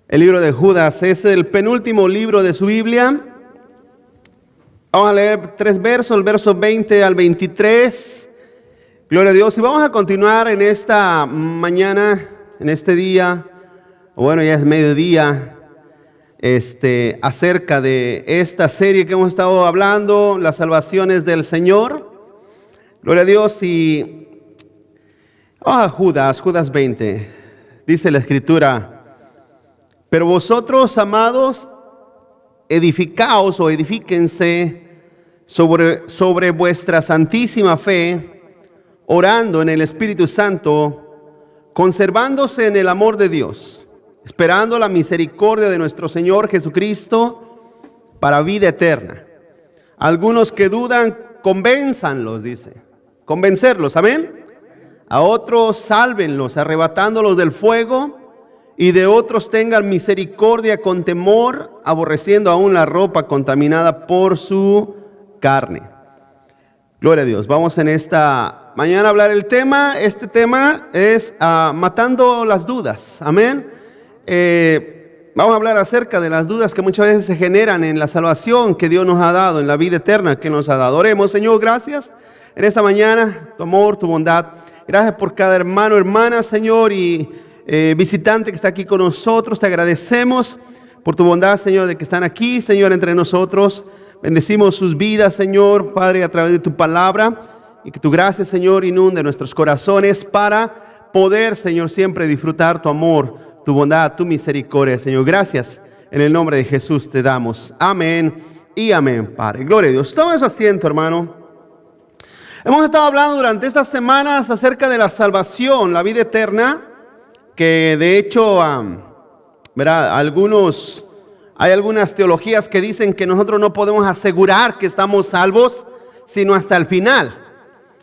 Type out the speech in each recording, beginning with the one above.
El libro de Judas es el penúltimo libro de su Biblia. Vamos a leer 3 versos, el verso 20 al 23. Gloria a Dios. Y vamos a continuar en esta mañana, en este día, bueno, ya es mediodía, acerca de esta serie que hemos estado hablando, las salvaciones del Señor. Gloria a Dios. Y Judas 20, dice la Escritura: pero vosotros, amados, edificaos o edifíquense sobre vuestra santísima fe, orando en el Espíritu Santo, conservándose en el amor de Dios, esperando la misericordia de nuestro Señor Jesucristo para vida eterna. Algunos que dudan, convénzanlos, dice. Convencerlos, amén. A otros sálvenlos, arrebatándolos del fuego, y de otros tengan misericordia con temor, aborreciendo aún la ropa contaminada por su carne. Gloria a Dios. Vamos en esta mañana a hablar el tema. Este tema es matando las dudas. Amén. Vamos a hablar acerca de las dudas que muchas veces se generan en la salvación que Dios nos ha dado, en la vida eterna que nos ha dado. Oremos. Señor, gracias en esta mañana, tu amor, tu bondad. Gracias por cada hermano, hermana, Señor, y visitante que está aquí con nosotros. Te agradecemos por tu bondad, Señor, de que están aquí, Señor, entre nosotros. Bendecimos sus vidas, Señor, Padre, a través de tu palabra, y que tu gracia, Señor, inunde nuestros corazones para poder, Señor, siempre disfrutar tu amor, tu bondad, tu misericordia, Señor. Gracias, en el nombre de Jesús te damos. Amén y amén, Padre. Gloria a Dios. Toma su asiento, hermano. Hemos estado hablando durante estas semanas acerca de la salvación, la vida eterna, que de hecho, hay algunas teologías que dicen que nosotros no podemos asegurar que estamos salvos sino hasta el final,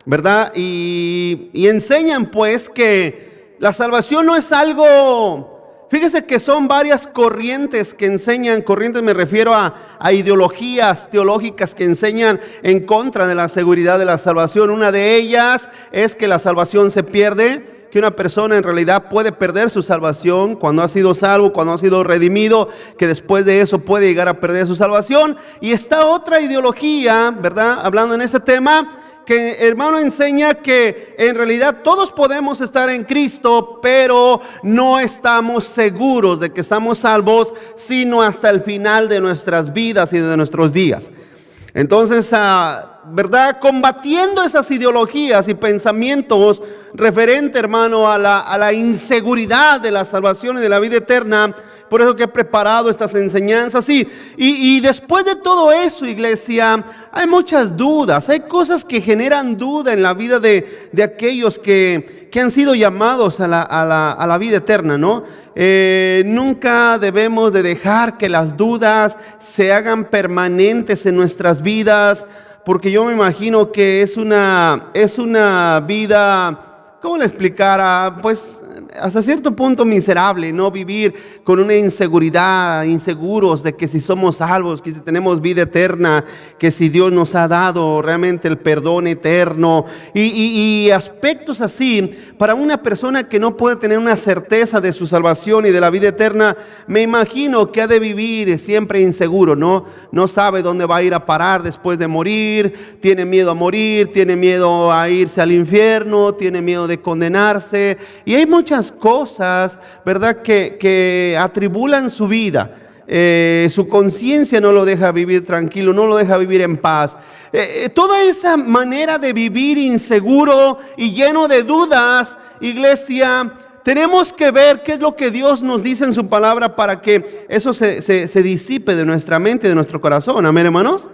¿verdad? Y enseñan pues que la salvación no es algo. Fíjese que son varias corrientes que enseñan, corrientes me refiero a ideologías teológicas que enseñan en contra de la seguridad de la salvación. Una de ellas es que la salvación se pierde, que una persona en realidad puede perder su salvación cuando ha sido salvo, cuando ha sido redimido, que después de eso puede llegar a perder su salvación. Y está otra ideología, ¿verdad? Hablando en ese tema, que hermano enseña que en realidad todos podemos estar en Cristo, pero no estamos seguros de que estamos salvos sino hasta el final de nuestras vidas y de nuestros días. Entonces, ¿verdad? Combatiendo esas ideologías y pensamientos referente, hermano, a la inseguridad de la salvación y de la vida eterna. Por eso que he preparado estas enseñanzas. Y después de todo eso, iglesia, hay muchas dudas. Hay cosas que generan duda en la vida de aquellos que han sido llamados a la vida eterna, ¿no? Nunca debemos de dejar que las dudas se hagan permanentes en nuestras vidas, porque yo me imagino que es una vida, ¿cómo le explicara? Pues hasta cierto punto miserable, ¿no? Vivir con una inseguridad, inseguros de que si somos salvos, que si tenemos vida eterna, que si Dios nos ha dado realmente el perdón eterno y aspectos así. Para una persona que no puede tener una certeza de su salvación y de la vida eterna, me imagino que ha de vivir siempre inseguro, ¿no? No sabe dónde va a ir a parar después de morir, tiene miedo a morir, tiene miedo a irse al infierno, tiene miedo de condenarse, y hay muchas cosas, ¿verdad?, que atribulan su vida. Su conciencia no lo deja vivir tranquilo, no lo deja vivir en paz. Toda esa manera de vivir inseguro y lleno de dudas, iglesia, tenemos que ver qué es lo que Dios nos dice en su palabra para que eso se disipe de nuestra mente y de nuestro corazón. Amén, hermanos.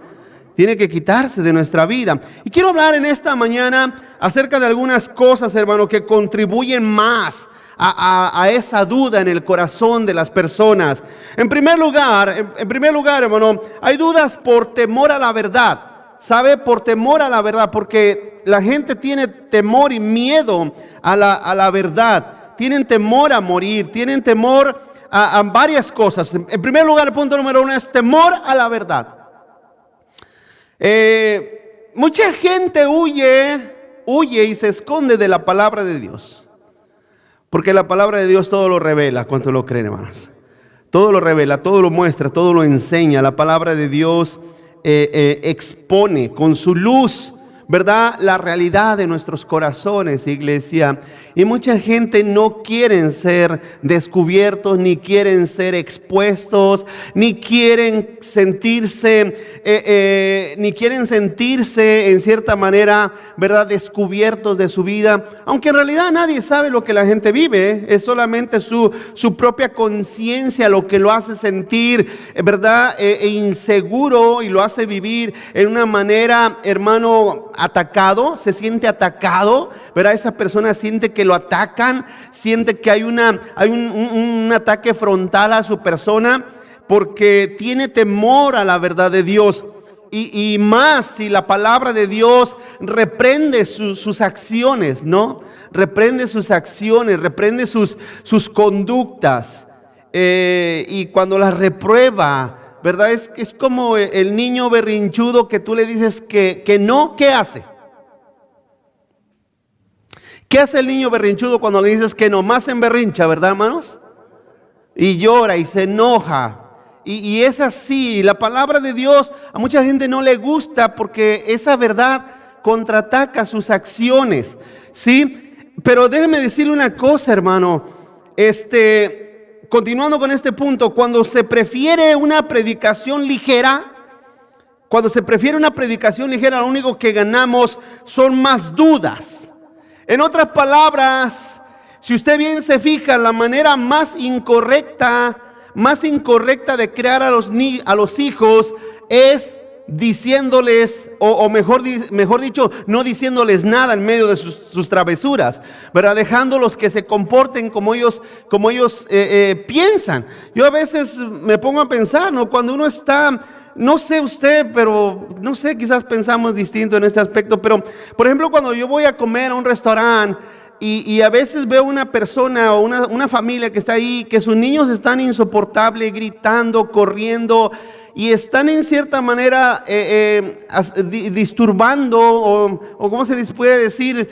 Tiene que quitarse de nuestra vida. Y quiero hablar en esta mañana acerca de algunas cosas, hermano, que contribuyen más a esa duda en el corazón de las personas. En primer lugar, hermano, hay dudas por temor a la verdad. ¿Sabe? Por temor a la verdad, porque la gente tiene temor y miedo a la verdad. Tienen temor a morir, tienen temor a varias cosas. En primer lugar, el punto número 1 es temor a la verdad. Mucha gente huye y se esconde de la palabra de Dios, porque la palabra de Dios todo lo revela. ¿Cuánto lo creen, hermanos? Todo lo revela, todo lo muestra, todo lo enseña. La palabra de Dios expone con su luz, ¿verdad?, la realidad de nuestros corazones, iglesia. Y mucha gente no quieren ser descubiertos, ni quieren ser expuestos, ni quieren sentirse en cierta manera, ¿verdad?, descubiertos de su vida. Aunque en realidad nadie sabe lo que la gente vive, es solamente su propia conciencia lo que lo hace sentir, ¿verdad?, inseguro, y lo hace vivir en una manera, hermano, atacado, se siente atacado, ¿verdad? Esa persona siente que lo atacan, siente que hay un ataque frontal a su persona, porque tiene temor a la verdad de Dios. Y más si la palabra de Dios reprende sus acciones, ¿no? Reprende sus acciones, reprende sus conductas. Y cuando las reprueba, ¿verdad? Es como el niño berrinchudo que tú le dices que no, ¿qué hace? ¿Qué hace el niño berrinchudo cuando le dices que no? Más emberrincha, ¿verdad, hermanos? Y llora y se enoja. Y es así. La palabra de Dios a mucha gente no le gusta porque esa verdad contraataca sus acciones, ¿sí? Pero déjeme decirle una cosa, hermano. Continuando con este punto, cuando se prefiere una predicación ligera, lo único que ganamos son más dudas. En otras palabras, si usted bien se fija, la manera más incorrecta de crear a los hijos es diciéndoles, o mejor dicho, no diciéndoles nada en medio de sus travesuras, ¿verdad? Dejándolos que se comporten como ellos piensan. Yo a veces me pongo a pensar, ¿no? Cuando uno está, no sé usted, pero no sé, quizás pensamos distinto en este aspecto, pero por ejemplo, cuando yo voy a comer a un restaurante y a veces veo una persona o una familia que está ahí, que sus niños están insoportables, gritando, corriendo, y están en cierta manera disturbando o ¿cómo se les puede decir?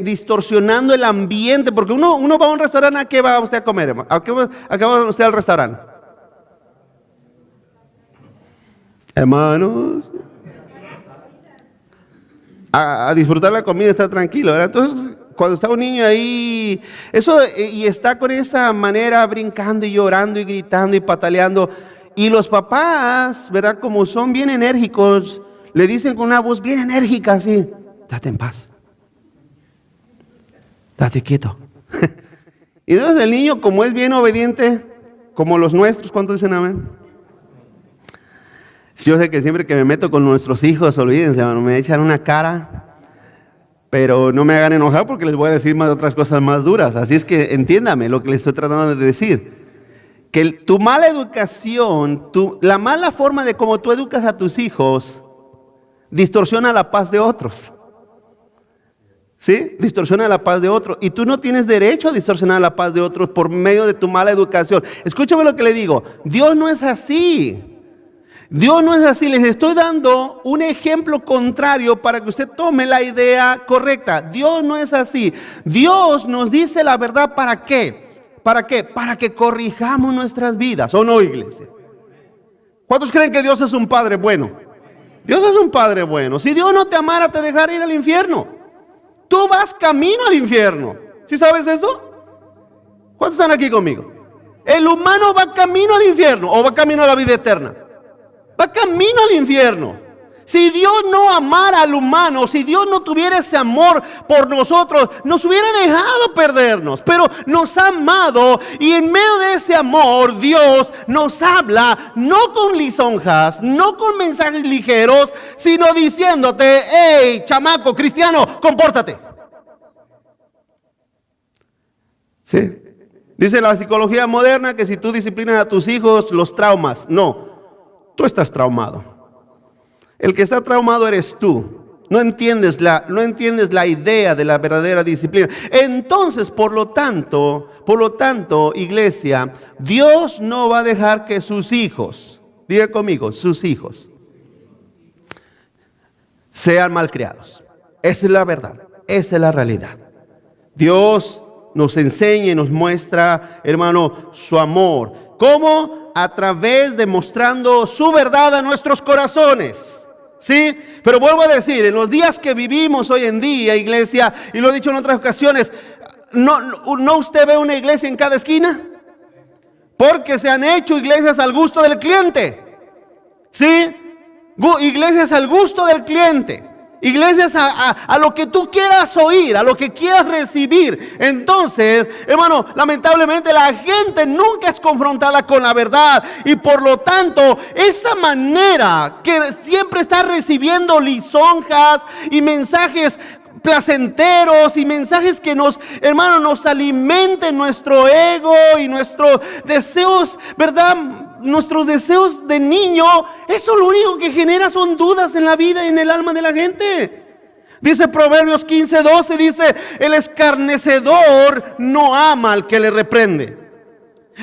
Distorsionando el ambiente, porque uno va a un restaurante. ¿A qué va usted a comer, hermano? ¿A qué va usted al restaurante? Hermanos, a disfrutar la comida, está tranquilo, ¿verdad? Entonces, cuando está un niño ahí, y está con esa manera brincando y llorando y gritando y pataleando, y los papás, ¿verdad?, como son bien enérgicos, le dicen con una voz bien enérgica así: date en paz, date quieto. Y entonces el niño, como es bien obediente, como los nuestros, ¿cuántos dicen amén? Yo sé que siempre que me meto con nuestros hijos, olvídense, hermano, me echan una cara, pero no me hagan enojar porque les voy a decir otras cosas más duras. Así es que entiéndame lo que les estoy tratando de decir. Que tu mala educación, la mala forma de cómo tú educas a tus hijos, distorsiona la paz de otros. ¿Sí? Distorsiona la paz de otros. Y tú no tienes derecho a distorsionar la paz de otros por medio de tu mala educación. Escúchame lo que le digo. Dios no es así. Dios no es así. Les estoy dando un ejemplo contrario para que usted tome la idea correcta. Dios no es así. Dios nos dice la verdad. ¿Para qué? ¿Para qué? Para que corrijamos nuestras vidas. ¿O no, iglesia? ¿Cuántos creen que Dios es un Padre bueno? Dios es un Padre bueno. Si Dios no te amara, te dejaría ir al infierno. Tú vas camino al infierno. ¿Sí sabes eso? ¿Cuántos están aquí conmigo? El humano va camino al infierno o va camino a la vida eterna. Va camino al infierno. Si Dios no amara al humano, si Dios no tuviera ese amor por nosotros, nos hubiera dejado perdernos. Pero nos ha amado, y en medio de ese amor Dios nos habla, no con lisonjas, no con mensajes ligeros, sino diciéndote: hey, chamaco cristiano, compórtate. ¿Sí? Dice la psicología moderna que si tú disciplinas a tus hijos, los traumas. No, tú estás traumado. El que está traumado eres tú. No entiendes la idea de la verdadera disciplina. Entonces, por lo tanto, iglesia, Dios no va a dejar que sus hijos, diga conmigo, sus hijos, sean malcriados. Esa es la verdad, esa es la realidad. Dios nos enseña y nos muestra, hermano, su amor ¿Cómo? A través de mostrando su verdad a nuestros corazones. ¿Sí? Pero vuelvo a decir, en los días que vivimos hoy en día, iglesia, y lo he dicho en otras ocasiones, ¿no usted ve una iglesia en cada esquina? Porque se han hecho iglesias al gusto del cliente. ¿Sí? Iglesias al gusto del cliente. Iglesias a lo que tú quieras oír, a lo que quieras recibir. Entonces, hermano, lamentablemente la gente nunca es confrontada con la verdad. Y por lo tanto, esa manera que siempre está recibiendo lisonjas y mensajes placenteros y mensajes que nos alimenten nuestro ego y nuestros deseos, ¿verdad? Nuestros deseos de niño, eso lo único que genera son dudas en la vida y en el alma de la gente. Dice Proverbios 15:12, dice, el escarnecedor no ama al que le reprende.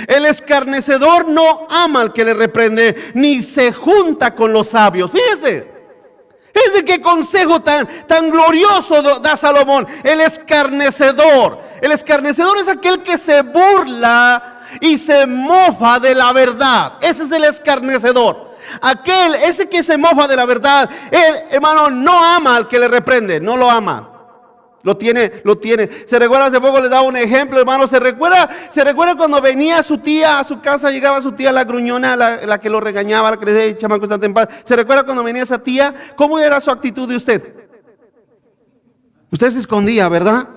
El escarnecedor no ama al que le reprende, ni se junta con los sabios. Fíjese qué consejo tan glorioso da Salomón. El escarnecedor es aquel que se burla y se mofa de la verdad. Ese es el escarnecedor. Ese que se mofa de la verdad, él, hermano, no ama al que le reprende, no lo ama. Lo tiene. Se recuerda, hace poco les daba un ejemplo, hermano. Se recuerda cuando venía su tía a su casa, llegaba su tía, la gruñona, la que lo regañaba, la que le decía, chamaco, estate en paz. Se recuerda cuando venía esa tía, ¿cómo era su actitud de usted? Usted se escondía, ¿verdad?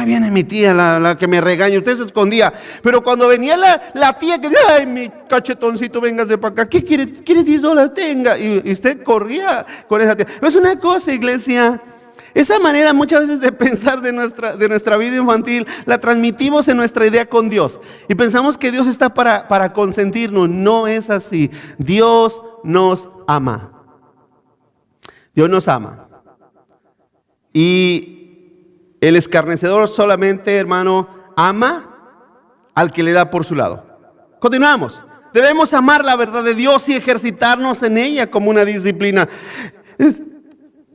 Viene mi tía, la que me regaña. Usted se escondía. Pero cuando venía la tía que decía, ay, mi cachetoncito, véngase para acá. ¿Qué quiere? ¿Quiere $10? Tenga. Y usted corría con esa tía. Es una cosa, iglesia. Esa manera muchas veces de pensar de nuestra vida infantil la transmitimos en nuestra idea con Dios. Y pensamos que Dios está para consentirnos. No es así. Dios nos ama. Dios nos ama. Y el escarnecedor solamente, hermano, ama al que le da por su lado. Continuamos. Debemos amar la verdad de Dios y ejercitarnos en ella como una disciplina.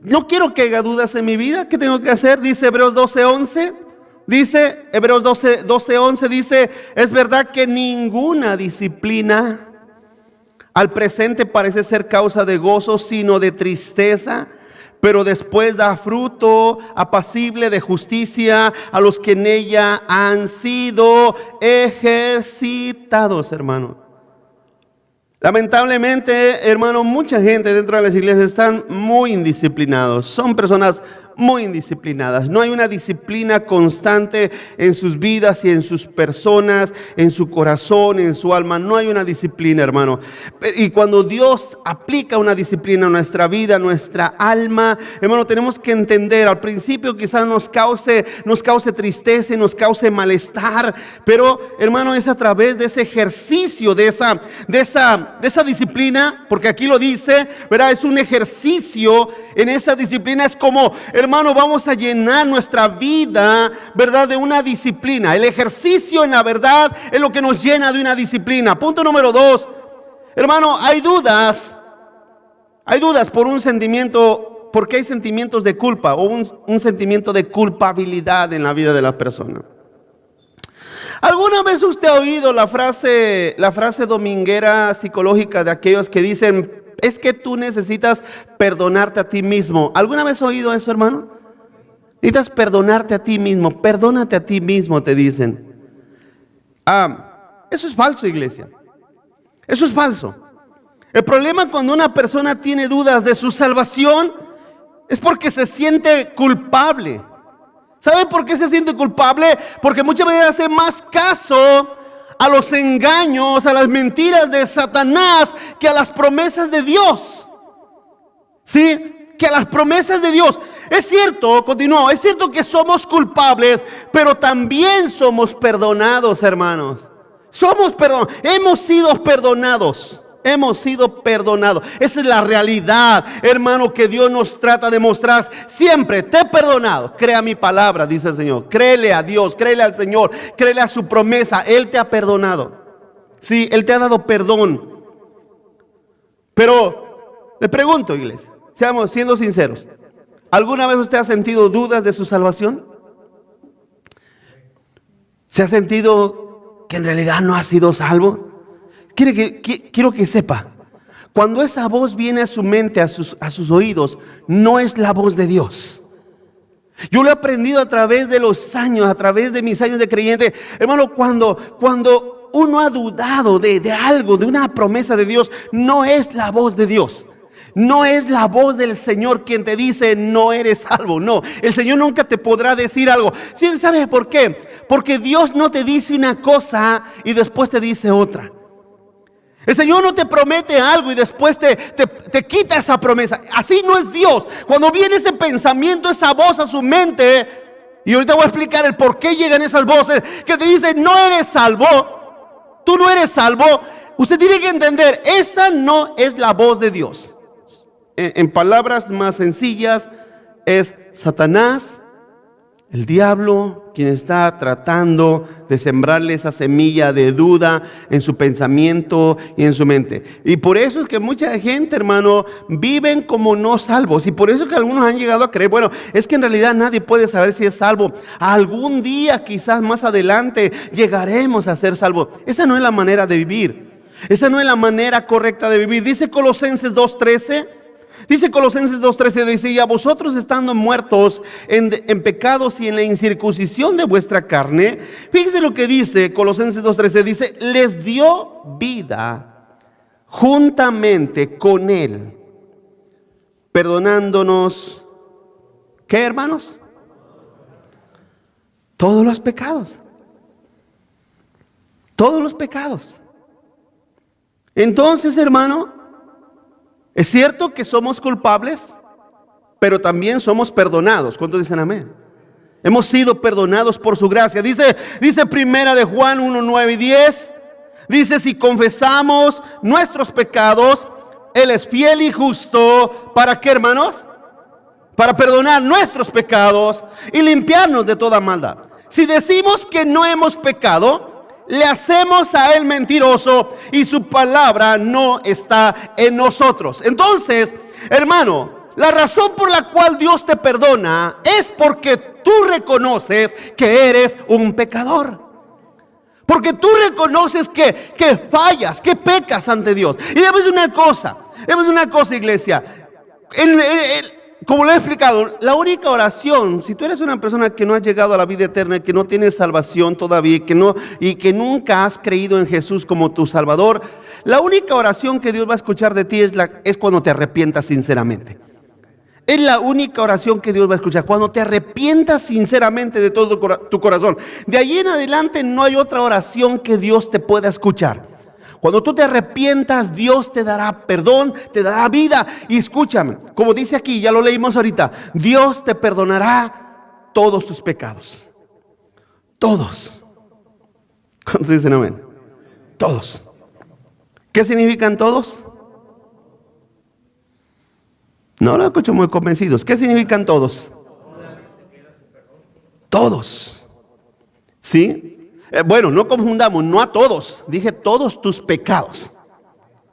No quiero que haya dudas en mi vida. ¿Qué tengo que hacer? Dice Hebreos 12:11. Dice Hebreos 12:11. Dice, es verdad que ninguna disciplina al presente parece ser causa de gozo, sino de tristeza. Pero después da fruto apacible de justicia a los que en ella han sido ejercitados, hermano. Lamentablemente, hermano, mucha gente dentro de las iglesias están muy indisciplinados. Son personas muy indisciplinadas. No hay una disciplina constante en sus vidas y en sus personas, en su corazón, en su alma. No hay una disciplina, hermano. Y cuando Dios aplica una disciplina a nuestra vida, a nuestra alma, hermano, tenemos que entender, al principio quizás nos cause tristeza, nos cause malestar, pero, hermano, es a través de ese ejercicio, de esa disciplina, porque aquí lo dice, ¿verdad? Es un ejercicio en esa disciplina. Es como, hermano, vamos a llenar nuestra vida, ¿verdad?, de una disciplina. El ejercicio en la verdad es lo que nos llena de una disciplina. Punto número 2, hermano, hay dudas por un sentimiento, porque hay sentimientos de culpa o un sentimiento de culpabilidad en la vida de la persona. ¿Alguna vez usted ha oído la frase dominguera psicológica de aquellos que dicen, es que tú necesitas perdonarte a ti mismo? ¿Alguna vez has oído eso, hermano? Necesitas perdonarte a ti mismo, perdónate a ti mismo, te dicen. Eso es falso, iglesia. Eso es falso. El problema cuando una persona tiene dudas de su salvación es porque se siente culpable. ¿Sabe por qué se siente culpable? Porque muchas veces hace más caso a los engaños, a las mentiras de Satanás, que a las promesas de Dios. ¿Sí? Que a las promesas de Dios. Es cierto, continuó, es cierto que somos culpables, pero también somos perdonados, hermanos. Hemos sido perdonados. Hemos sido perdonados. Esa es la realidad, hermano, que Dios nos trata de mostrar siempre. Te he perdonado. Crea mi palabra, dice el Señor. Créele a Dios, créele al Señor, créele a su promesa. Él te ha perdonado. Sí, Él te ha dado perdón. Pero le pregunto, iglesia, seamos siendo sinceros, ¿alguna vez usted ha sentido dudas de su salvación? ¿Se ha sentido que en realidad no ha sido salvo? quiero que sepa, cuando esa voz viene a su mente, a sus oídos, no es la voz de Dios. Yo lo he aprendido a través de los años, a través de mis años de creyente. Hermano, cuando uno ha dudado de algo, de una promesa de Dios, no es la voz de Dios. No es la voz del Señor quien te dice no eres salvo. No, el Señor nunca te podrá decir algo. ¿Sí sabes por qué? Porque Dios no te dice una cosa y después te dice otra. El Señor no te promete algo y después te quita esa promesa. Así no es Dios. Cuando viene ese pensamiento, esa voz a su mente, y ahorita voy a explicar el por qué llegan esas voces que te dicen no eres salvo, tú no eres salvo. Usted tiene que entender, esa no es la voz de Dios. En palabras más sencillas, es Satanás, el diablo, quien está tratando de sembrarle esa semilla de duda en su pensamiento y en su mente. Y por eso es que mucha gente, hermano, viven como no salvos. Y por eso es que algunos han llegado a creer, bueno, es que en realidad nadie puede saber si es salvo. Algún día, quizás más adelante, llegaremos a ser salvos. Esa no es la manera de vivir. Esa no es la manera correcta de vivir. Dice Colosenses 2:13. Dice, y a vosotros estando muertos en pecados y en la incircuncisión de vuestra carne. Fíjese lo que dice Colosenses 2:13, dice, les dio vida juntamente con Él, perdonándonos, ¿qué, hermanos? Todos los pecados. Todos los pecados. Entonces, hermano, es cierto que somos culpables, pero también somos perdonados. ¿Cuántos dicen amén? Hemos sido perdonados por su gracia. Dice primera de Juan 1:9 y 10. Dice, si confesamos nuestros pecados, Él es fiel y justo. ¿Para qué, hermanos? Para perdonar nuestros pecados y limpiarnos de toda maldad. Si decimos que no hemos pecado, le hacemos a Él mentiroso y su palabra no está en nosotros. Entonces, hermano, la razón por la cual Dios te perdona es porque tú reconoces que eres un pecador. Porque tú reconoces que fallas, que pecas ante Dios. Y debes una cosa, iglesia. Como lo he explicado, la única oración, si tú eres una persona que no ha llegado a la vida eterna, que no tienes salvación todavía, y que nunca has creído en Jesús como tu Salvador, la única oración que Dios va a escuchar de ti es cuando te arrepientas sinceramente. Es la única oración que Dios va a escuchar, cuando te arrepientas sinceramente de todo tu corazón. De allí en adelante no hay otra oración que Dios te pueda escuchar. Cuando tú te arrepientas, Dios te dará perdón, te dará vida. Y escúchame, como dice aquí, ya lo leímos ahorita, Dios te perdonará todos tus pecados. Todos. ¿Cuántos dicen amén? Todos. ¿Qué significan todos? No lo escucho muy convencidos. ¿Qué significan todos? Todos. ¿Sí? Bueno, no confundamos, no a todos. Dije todos tus pecados.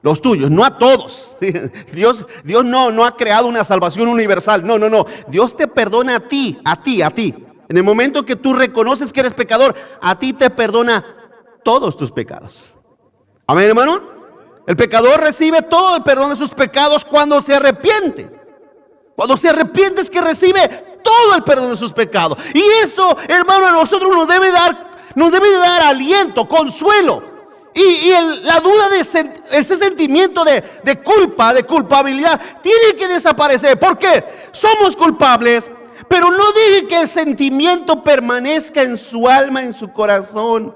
Los tuyos, no a todos. Dios no ha creado una salvación universal. No. Dios te perdona a ti. En el momento que tú reconoces que eres pecador, a ti te perdona todos tus pecados. Amén, hermano. El pecador recibe todo el perdón de sus pecados cuando se arrepiente. Cuando se arrepiente es que recibe todo el perdón de sus pecados. Y eso, hermano, a nosotros nos debe de dar aliento, consuelo. Y la duda ese sentimiento de culpa, de culpabilidad, tiene que desaparecer. ¿Por qué? Somos culpables, pero no deje que el sentimiento permanezca en su alma, en su corazón.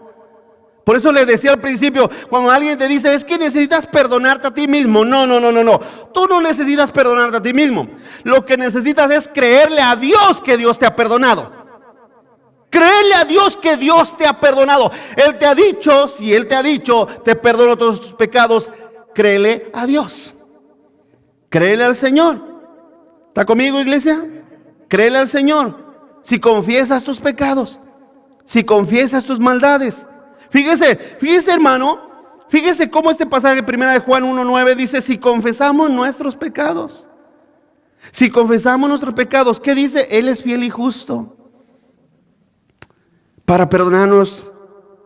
Por eso les decía al principio, cuando alguien te dice, es que necesitas perdonarte a ti mismo. No. Tú no necesitas perdonarte a ti mismo. Lo que necesitas es creerle a Dios que Dios te ha perdonado. Créele a Dios que Dios te ha perdonado. Él te ha dicho, si Él te ha dicho, te perdono todos tus pecados, créele a Dios. Créele al Señor. ¿Está conmigo, iglesia? Créele al Señor. Si confiesas tus pecados, si confiesas tus maldades. Fíjese, hermano, fíjese cómo este pasaje de primera de Juan 1:9 dice, si confesamos nuestros pecados. Si confesamos nuestros pecados, ¿qué dice? Él es fiel y justo para perdonarnos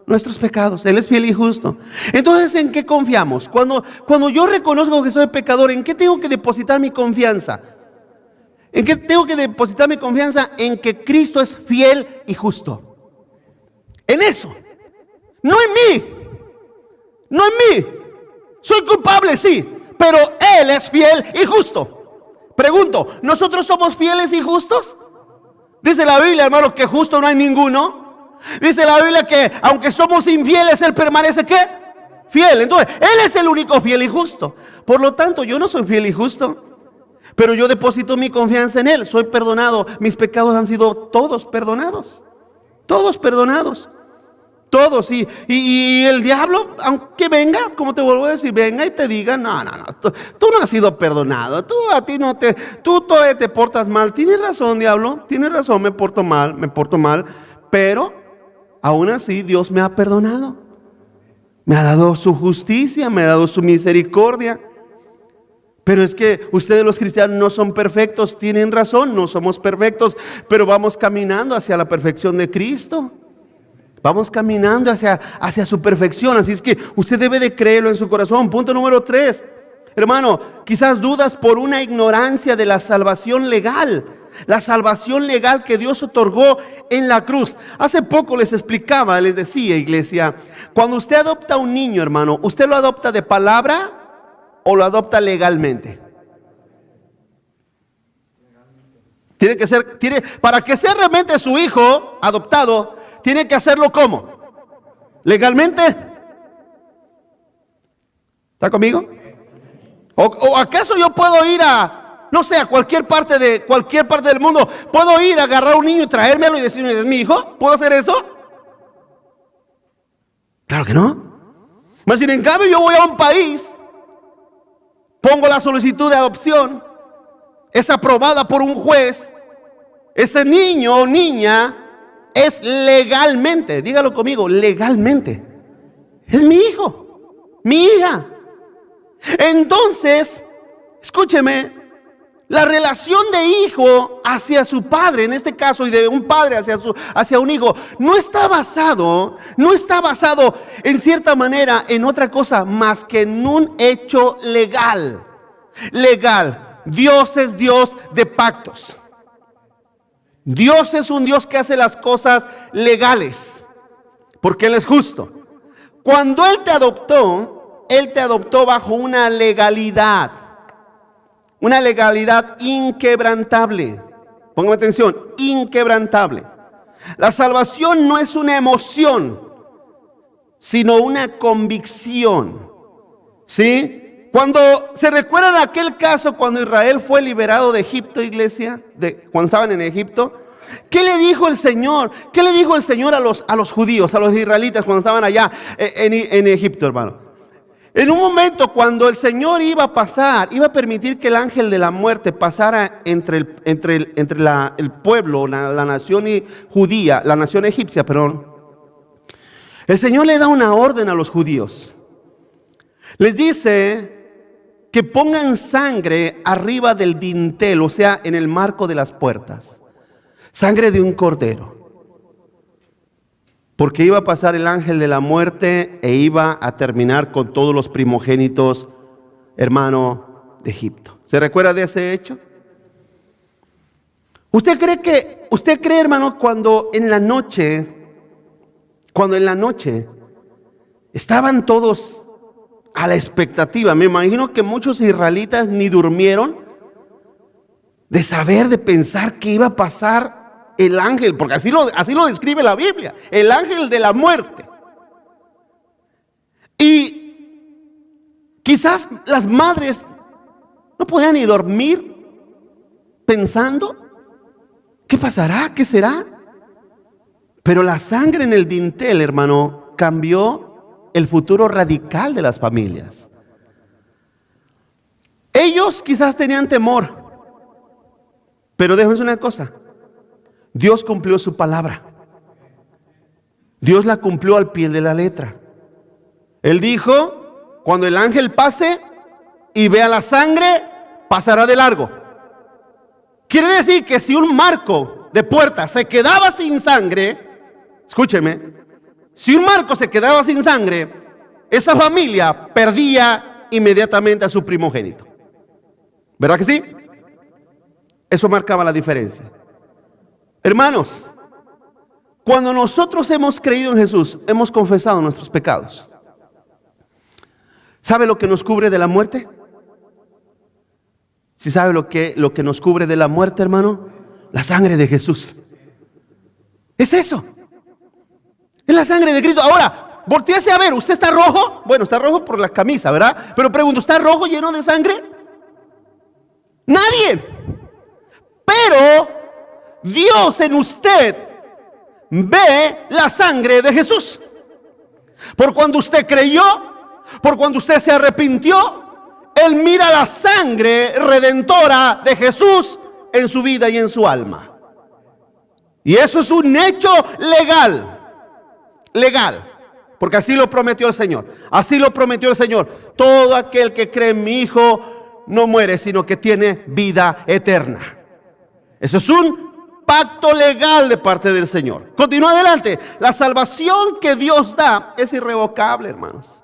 nuestros pecados. Él es fiel y justo. Entonces, ¿en qué confiamos? Cuando yo reconozco que soy pecador, ¿en qué tengo que depositar mi confianza? ¿En qué tengo que depositar mi confianza? En que Cristo es fiel y justo. En eso. No en mí. No en mí. Soy culpable, sí, pero Él es fiel y justo. Pregunto, ¿nosotros somos fieles y justos? Dice la Biblia, hermano, que justo no hay ninguno. Dice la Biblia que aunque somos infieles, Él permanece, ¿qué? Fiel. Entonces, Él es el único fiel y justo. Por lo tanto, yo no soy fiel y justo, pero yo deposito mi confianza en Él. Soy perdonado. Mis pecados han sido todos perdonados. Todos perdonados. Todos. Y el diablo, aunque venga, como te vuelvo a decir, venga y te diga, no, tú no has sido perdonado. Tú todavía te portas mal. Tienes razón, diablo. Tienes razón, me porto mal. Pero aún así Dios me ha perdonado. Me ha dado su justicia, me ha dado su misericordia. Pero es que ustedes los cristianos no son perfectos. Tienen razón, no somos perfectos, pero vamos caminando hacia la perfección de Cristo. Vamos caminando hacia su perfección. Así es que usted debe de creerlo en su corazón. Punto número 3. Hermano, quizás dudas por una ignorancia de la salvación legal. La salvación legal que Dios otorgó en la cruz. Hace poco les explicaba, les decía, iglesia, cuando usted adopta a un niño, hermano, ¿usted lo adopta de palabra o lo adopta legalmente? Para que sea realmente su hijo adoptado, tiene que hacerlo ¿cómo? ¿Legalmente? ¿Está conmigo? ¿O acaso yo puedo ir a, no sé, a cualquier parte del mundo? ¿Puedo ir a agarrar a un niño y traérmelo y decirme, es mi hijo? ¿Puedo hacer eso? Claro que no. Mas sin en cambio yo voy a un país, pongo la solicitud de adopción, es aprobada por un juez, ese niño o niña es legalmente, dígalo conmigo, legalmente, es mi hijo, mi hija. Entonces, escúcheme, la relación de hijo hacia su padre, en este caso, y de un padre hacia un hijo, no está basado en cierta manera en otra cosa más que en un hecho legal. Dios es Dios de pactos. Dios es un Dios que hace las cosas legales, porque Él es justo. Cuando Él te adoptó bajo una legalidad inquebrantable. Póngame atención, inquebrantable. La salvación no es una emoción, sino una convicción. ¿Sí? Cuando se recuerdan aquel caso cuando Israel fue liberado de Egipto, iglesia, cuando estaban en Egipto, ¿qué le dijo el Señor? ¿Qué le dijo el Señor a los judíos, a los israelitas cuando estaban allá en Egipto, hermano? En un momento cuando el Señor iba a permitir que el ángel de la muerte pasara entre el pueblo, la nación judía, la nación egipcia, perdón. El Señor le da una orden a los judíos. Les dice que pongan sangre arriba del dintel, o sea, en el marco de las puertas. Sangre de un cordero. Porque iba a pasar el ángel de la muerte e iba a terminar con todos los primogénitos, hermano, de Egipto. ¿Se recuerda de ese hecho? ¿Usted cree, hermano, cuando en la noche estaban todos a la expectativa? Me imagino que muchos israelitas ni durmieron de saber, de pensar que iba a pasar el ángel, porque así lo describe la Biblia, el ángel de la muerte. Y quizás las madres no podían ni dormir pensando, ¿qué pasará? ¿Qué será? Pero la sangre en el dintel, hermano, cambió el futuro radical de las familias. Ellos quizás tenían temor, pero déjenme una cosa. Dios cumplió su palabra. Dios la cumplió al pie de la letra. Él dijo, cuando el ángel pase y vea la sangre, pasará de largo. Quiere decir que si un marco de puerta se quedaba sin sangre, escúcheme, Si un marco se quedaba sin sangre, esa familia perdía inmediatamente a su primogénito. ¿Verdad que sí? Eso marcaba la diferencia. Hermanos, cuando nosotros hemos creído en Jesús, hemos confesado nuestros pecados. ¿Sabe lo que nos cubre de la muerte? ¿Sí sabe lo que nos cubre de la muerte, hermano? La sangre de Jesús. Es eso. Es la sangre de Cristo. Ahora, voltéese a ver, ¿usted está rojo? Bueno, está rojo por la camisa, ¿verdad? Pero pregunto, ¿está rojo lleno de sangre? Nadie. Pero Dios en usted ve la sangre de Jesús. Por cuando usted creyó, por cuando usted se arrepintió, Él mira la sangre redentora de Jesús en su vida y en su alma. Y eso es un hecho legal. Legal. Porque así lo prometió el Señor. Así lo prometió el Señor. Todo aquel que cree en mi Hijo no muere, sino que tiene vida eterna. Eso es un pacto legal de parte del Señor. Continúa adelante. La salvación que Dios da es irrevocable, hermanos.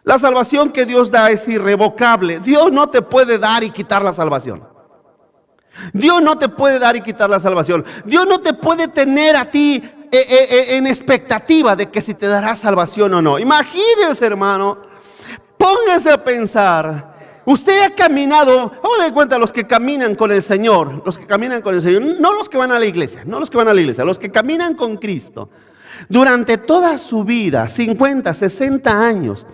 La salvación que Dios da es irrevocable. Dios no te puede dar y quitar la salvación. Dios no te puede dar y quitar la salvación. Dios no te puede tener a ti en expectativa de que si te dará salvación o no. Imagínense, hermano, póngase a pensar. Usted ha caminado, vamos a dar cuenta, los que caminan con el Señor, los que caminan con el Señor, no los que van a la iglesia, no los que van a la iglesia, los que caminan con Cristo durante toda su vida, 50, 60 años,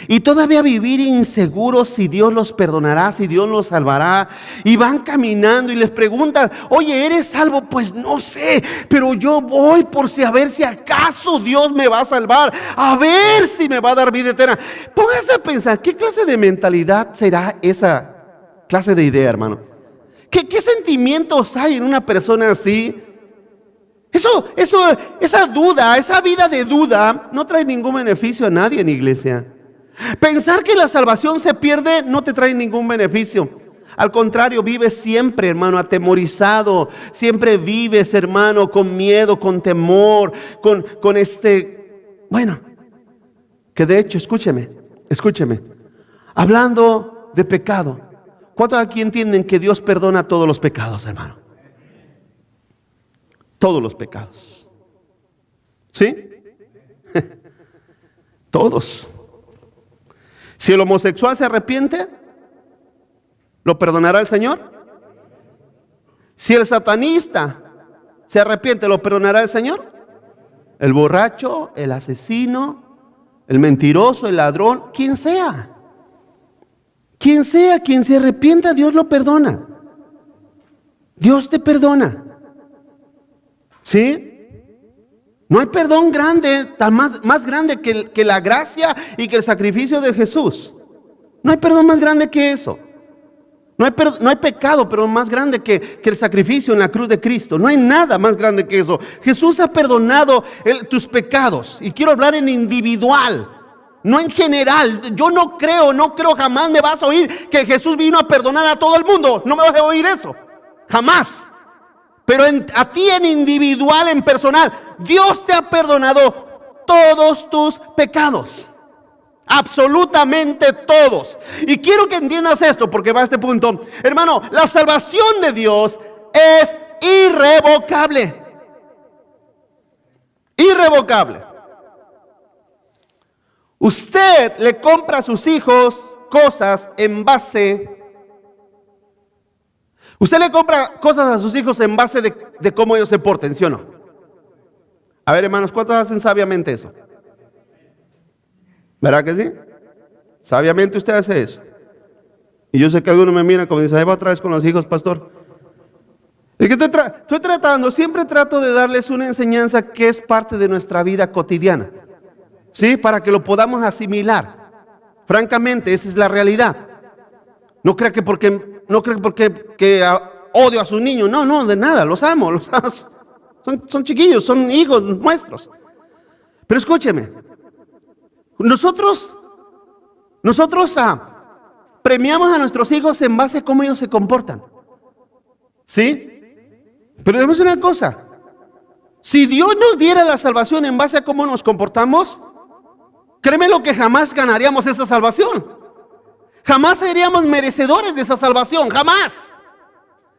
y todavía vivir inseguros si Dios los perdonará, si Dios los salvará, y van caminando y les preguntan, oye, ¿eres salvo? Pues no sé, pero yo voy por si a ver si acaso Dios me va a salvar, a ver si me va a dar vida eterna. Póngase a pensar, ¿qué clase de mentalidad será esa clase de idea, hermano? ¿Qué sentimientos hay en una persona así? Esa duda, esa vida de duda no trae ningún beneficio a nadie en iglesia. Pensar que la salvación se pierde no te trae ningún beneficio. Al contrario, vives siempre, hermano, atemorizado. Siempre vives, hermano, con miedo, con temor, bueno, que de hecho, escúcheme. Hablando de pecado, ¿cuántos aquí entienden que Dios perdona todos los pecados, hermano? Todos los pecados. ¿Sí? Todos. Si el homosexual se arrepiente, ¿lo perdonará el Señor? Si el satanista se arrepiente, ¿lo perdonará el Señor? El borracho, el asesino, el mentiroso, el ladrón, quien sea, quien se arrepienta, Dios lo perdona. Dios te perdona. ¿Sí? No hay perdón grande, más grande que la gracia y que el sacrificio de Jesús. No hay perdón más grande que eso. No hay pecado, pero más grande que el sacrificio en la cruz de Cristo. No hay nada más grande que eso. Jesús ha perdonado tus pecados. Y quiero hablar en individual, no en general. Yo no creo, jamás me vas a oír que Jesús vino a perdonar a todo el mundo. No me vas a oír eso, jamás. Pero a ti en individual, en personal, Dios te ha perdonado todos tus pecados. Absolutamente todos. Y quiero que entiendas esto porque va a este punto. Hermano, la salvación de Dios es irrevocable. Irrevocable. Usted le compra a sus hijos cosas en base... Usted le compra cosas a sus hijos en base de cómo ellos se porten, ¿sí o no? A ver, hermanos, ¿cuántos hacen sabiamente eso? ¿Verdad que sí? Sabiamente usted hace eso. Y yo sé que algunos me miran como dicen, ahí va otra vez con los hijos, pastor. Es que siempre trato de darles una enseñanza que es parte de nuestra vida cotidiana. ¿Sí? Para que lo podamos asimilar. Francamente, esa es la realidad. No crea que porque odio a sus niños. No, de nada, los amo. Son chiquillos, son hijos nuestros. Pero escúcheme. Nosotros premiamos a nuestros hijos en base a cómo ellos se comportan. ¿Sí? Pero debemos una cosa. Si Dios nos diera la salvación en base a cómo nos comportamos, créeme lo que jamás ganaríamos esa salvación. Jamás seríamos merecedores de esa salvación, jamás.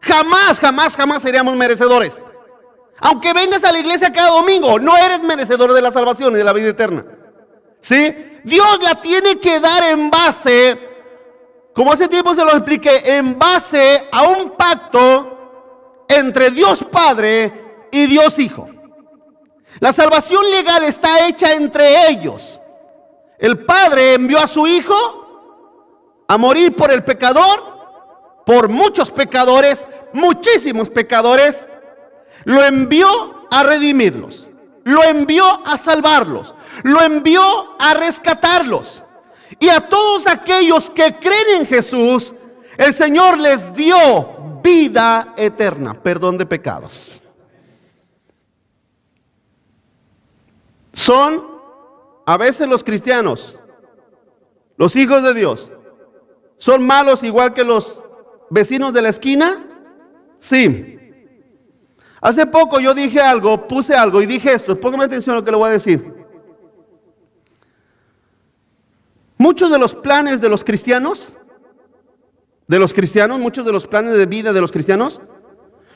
Jamás seríamos merecedores. Aunque vengas a la iglesia cada domingo, no eres merecedor de la salvación y de la vida eterna. ¿Sí? Dios la tiene que dar en base, como hace tiempo se lo expliqué, en base a un pacto entre Dios Padre y Dios Hijo. La salvación legal está hecha entre ellos. El Padre envió a su Hijo a morir por el pecador, por muchos pecadores, muchísimos pecadores. Lo envió a redimirlos, lo envió a salvarlos, lo envió a rescatarlos. Y a todos aquellos que creen en Jesús, el Señor les dio vida eterna, perdón de pecados. Son a veces los cristianos, los hijos de Dios, ¿son malos igual que los vecinos de la esquina? Sí. Hace poco yo dije algo, puse algo y dije esto, póngame atención a lo que le voy a decir. Muchos de los planes de los cristianos, muchos de los planes de vida de los cristianos,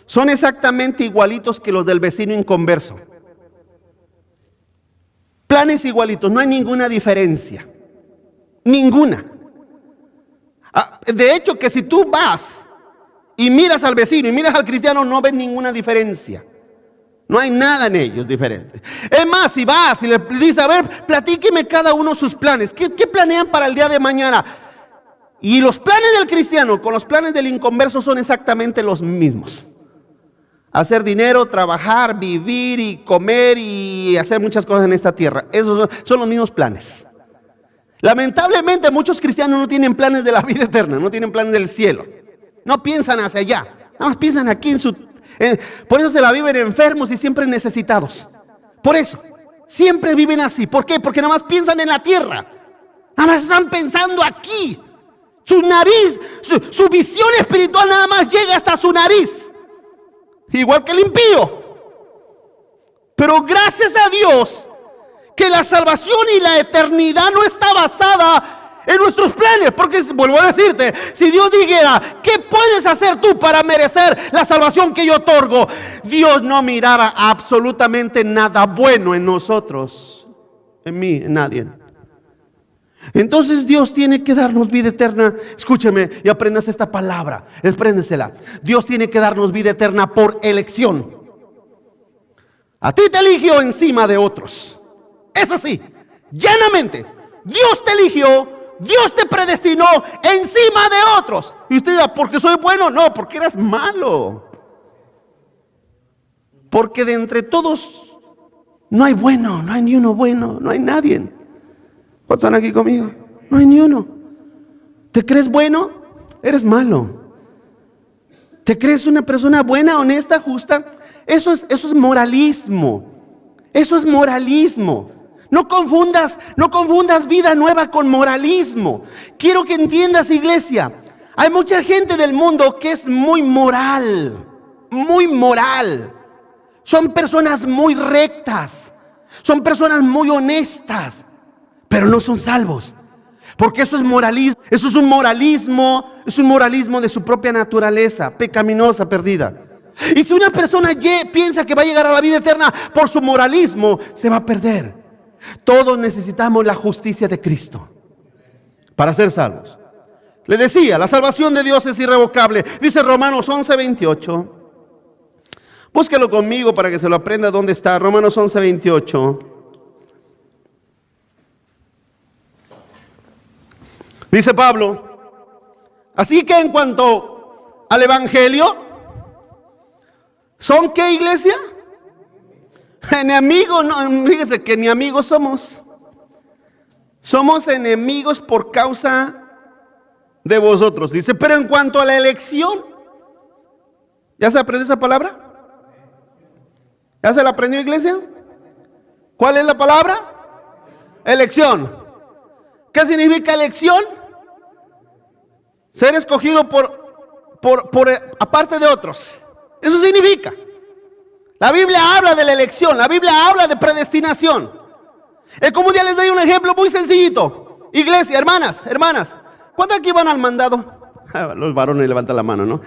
son exactamente igualitos que los del vecino inconverso. Planes igualitos, no hay ninguna diferencia, ninguna. De hecho, que si tú vas y miras al vecino y miras al cristiano, no ves ninguna diferencia. No hay nada en ellos diferente. Es más, si vas y le dices, a ver, platíqueme cada uno sus planes. ¿Qué planean para el día de mañana? Y los planes del cristiano con los planes del inconverso son exactamente los mismos. Hacer dinero, trabajar, vivir y comer y hacer muchas cosas en esta tierra. Esos son los mismos planes. Lamentablemente muchos cristianos no tienen planes de la vida eterna, no tienen planes del cielo. No piensan hacia allá, nada más piensan aquí por eso se la viven enfermos y siempre necesitados. Por eso, siempre viven así. ¿Por qué? Porque nada más piensan en la tierra. Nada más están pensando aquí. Su nariz, su visión espiritual nada más llega hasta su nariz. Igual que el impío. Pero gracias a Dios que la salvación y la eternidad no está basada en nuestros planes, porque vuelvo a decirte, si Dios dijera, ¿qué puedes hacer tú para merecer la salvación que yo otorgo? Dios no mirara absolutamente nada bueno en nosotros, en mí, en nadie. Entonces Dios tiene que darnos vida eterna. Escúcheme y aprendas esta palabra, apréndesela. Dios tiene que darnos vida eterna por elección. A ti te eligió encima de otros. Es así, llanamente. Dios te eligió, Dios te predestinó encima de otros. Y usted dirá, ¿porque soy bueno? No, porque eras malo. Porque de entre todos no hay bueno, no hay ni uno bueno, no hay nadie. ¿Cuántos están aquí conmigo? No hay ni uno. ¿Te crees bueno? Eres malo. ¿Te crees una persona buena, honesta, justa? Eso es moralismo. Eso es moralismo. No confundas vida nueva con moralismo. Quiero que entiendas, iglesia. Hay mucha gente del mundo que es muy moral. Muy moral. Son personas muy rectas. Son personas muy honestas. Pero no son salvos. Porque eso es moralismo. Eso es un moralismo de su propia naturaleza, pecaminosa, perdida. Y si una persona piensa que va a llegar a la vida eterna por su moralismo, se va a perder. Todos necesitamos la justicia de Cristo para ser salvos. Le decía, la salvación de Dios es irrevocable. Dice Romanos 11:28. Búsquelo conmigo para que se lo aprenda. ¿Dónde está? Romanos 11:28. Dice Pablo, así que en cuanto al evangelio, ¿son qué, iglesia? Enemigos, no, fíjese que ni amigos somos. Somos enemigos por causa de vosotros. Dice, pero en cuanto a la elección, ¿ya se aprendió esa palabra? ¿Ya se la aprendió, iglesia? ¿Cuál es la palabra? Elección. ¿Qué significa elección? Ser escogido por aparte de otros. Eso significa. La Biblia habla de la elección, la Biblia habla de predestinación. Es como un día les doy un ejemplo muy sencillito. Iglesia, hermanas, ¿cuántos aquí van al mandado? Los varones levantan la mano, ¿no?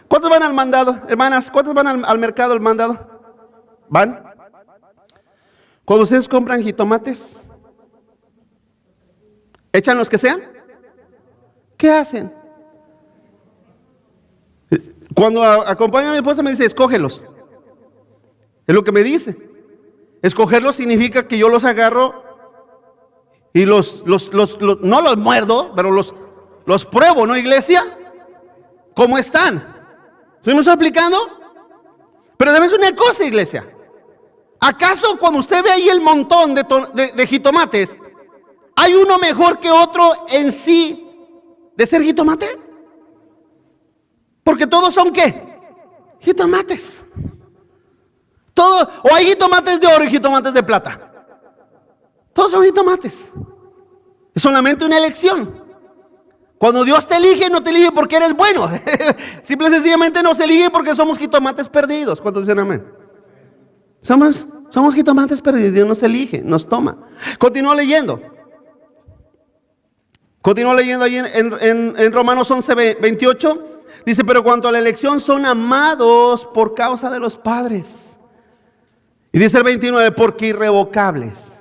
¿Cuántos van al mandado? Hermanas, ¿cuántos van al mercado, al mandado? ¿Van? Cuando ustedes compran jitomates, ¿echan los que sean? ¿Qué hacen? Cuando acompaña a mi esposa me dice, escógelos. Es lo que me dice. Escogerlos significa que yo los agarro y no los muerdo, pero los pruebo, ¿no, iglesia? ¿Cómo están? ¿Sí me estoy explicando? Pero debe ser una cosa, iglesia. ¿Acaso cuando usted ve ahí el montón de jitomates, hay uno mejor que otro en sí de ser jitomate? Porque todos son ¿qué? Jitomates. Todo, o hay jitomates de oro y jitomates de plata. Todos son jitomates. Es solamente una elección. Cuando Dios te elige, no te elige porque eres bueno. Simple y sencillamente nos elige porque somos jitomates perdidos. ¿Cuántos dicen amén? Somos jitomates perdidos. Dios nos elige, nos toma. Continúa leyendo ahí en Romanos 11:28. Dice, pero cuanto a la elección, son amados por causa de los padres. Y dice el 29, porque irrevocables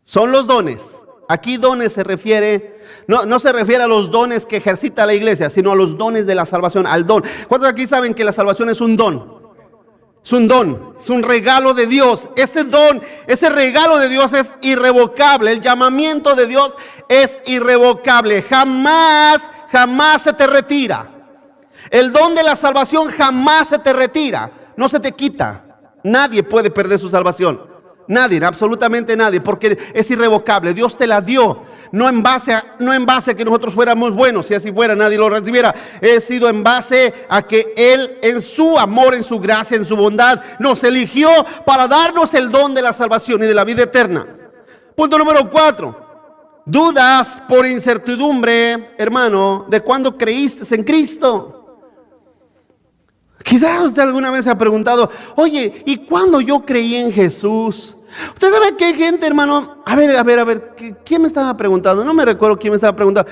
son los dones. Aquí dones se refiere, no se refiere a los dones que ejercita la iglesia, sino a los dones de la salvación, al don. ¿Cuántos aquí saben que la salvación es un don? Es un don, es un regalo de Dios. Ese don, ese regalo de Dios es irrevocable. El llamamiento de Dios es irrevocable. Jamás se te retira. El don de la salvación jamás se te retira. No se te quita. Nadie puede perder su salvación. Nadie, absolutamente nadie, porque es irrevocable. Dios te la dio. No en base a que nosotros fuéramos buenos. Si así fuera, nadie lo recibiera. He sido en base a que Él, en su amor, en su gracia, en su bondad, nos eligió para darnos el don de la salvación y de la vida eterna. Punto número 4. Dudas por incertidumbre, hermano, de cuándo creíste en Cristo. Quizás usted alguna vez se ha preguntado, oye, ¿y cuándo yo creí en Jesús? Usted sabe que hay gente, hermano, a ver, ¿quién me estaba preguntando? No me recuerdo quién me estaba preguntando.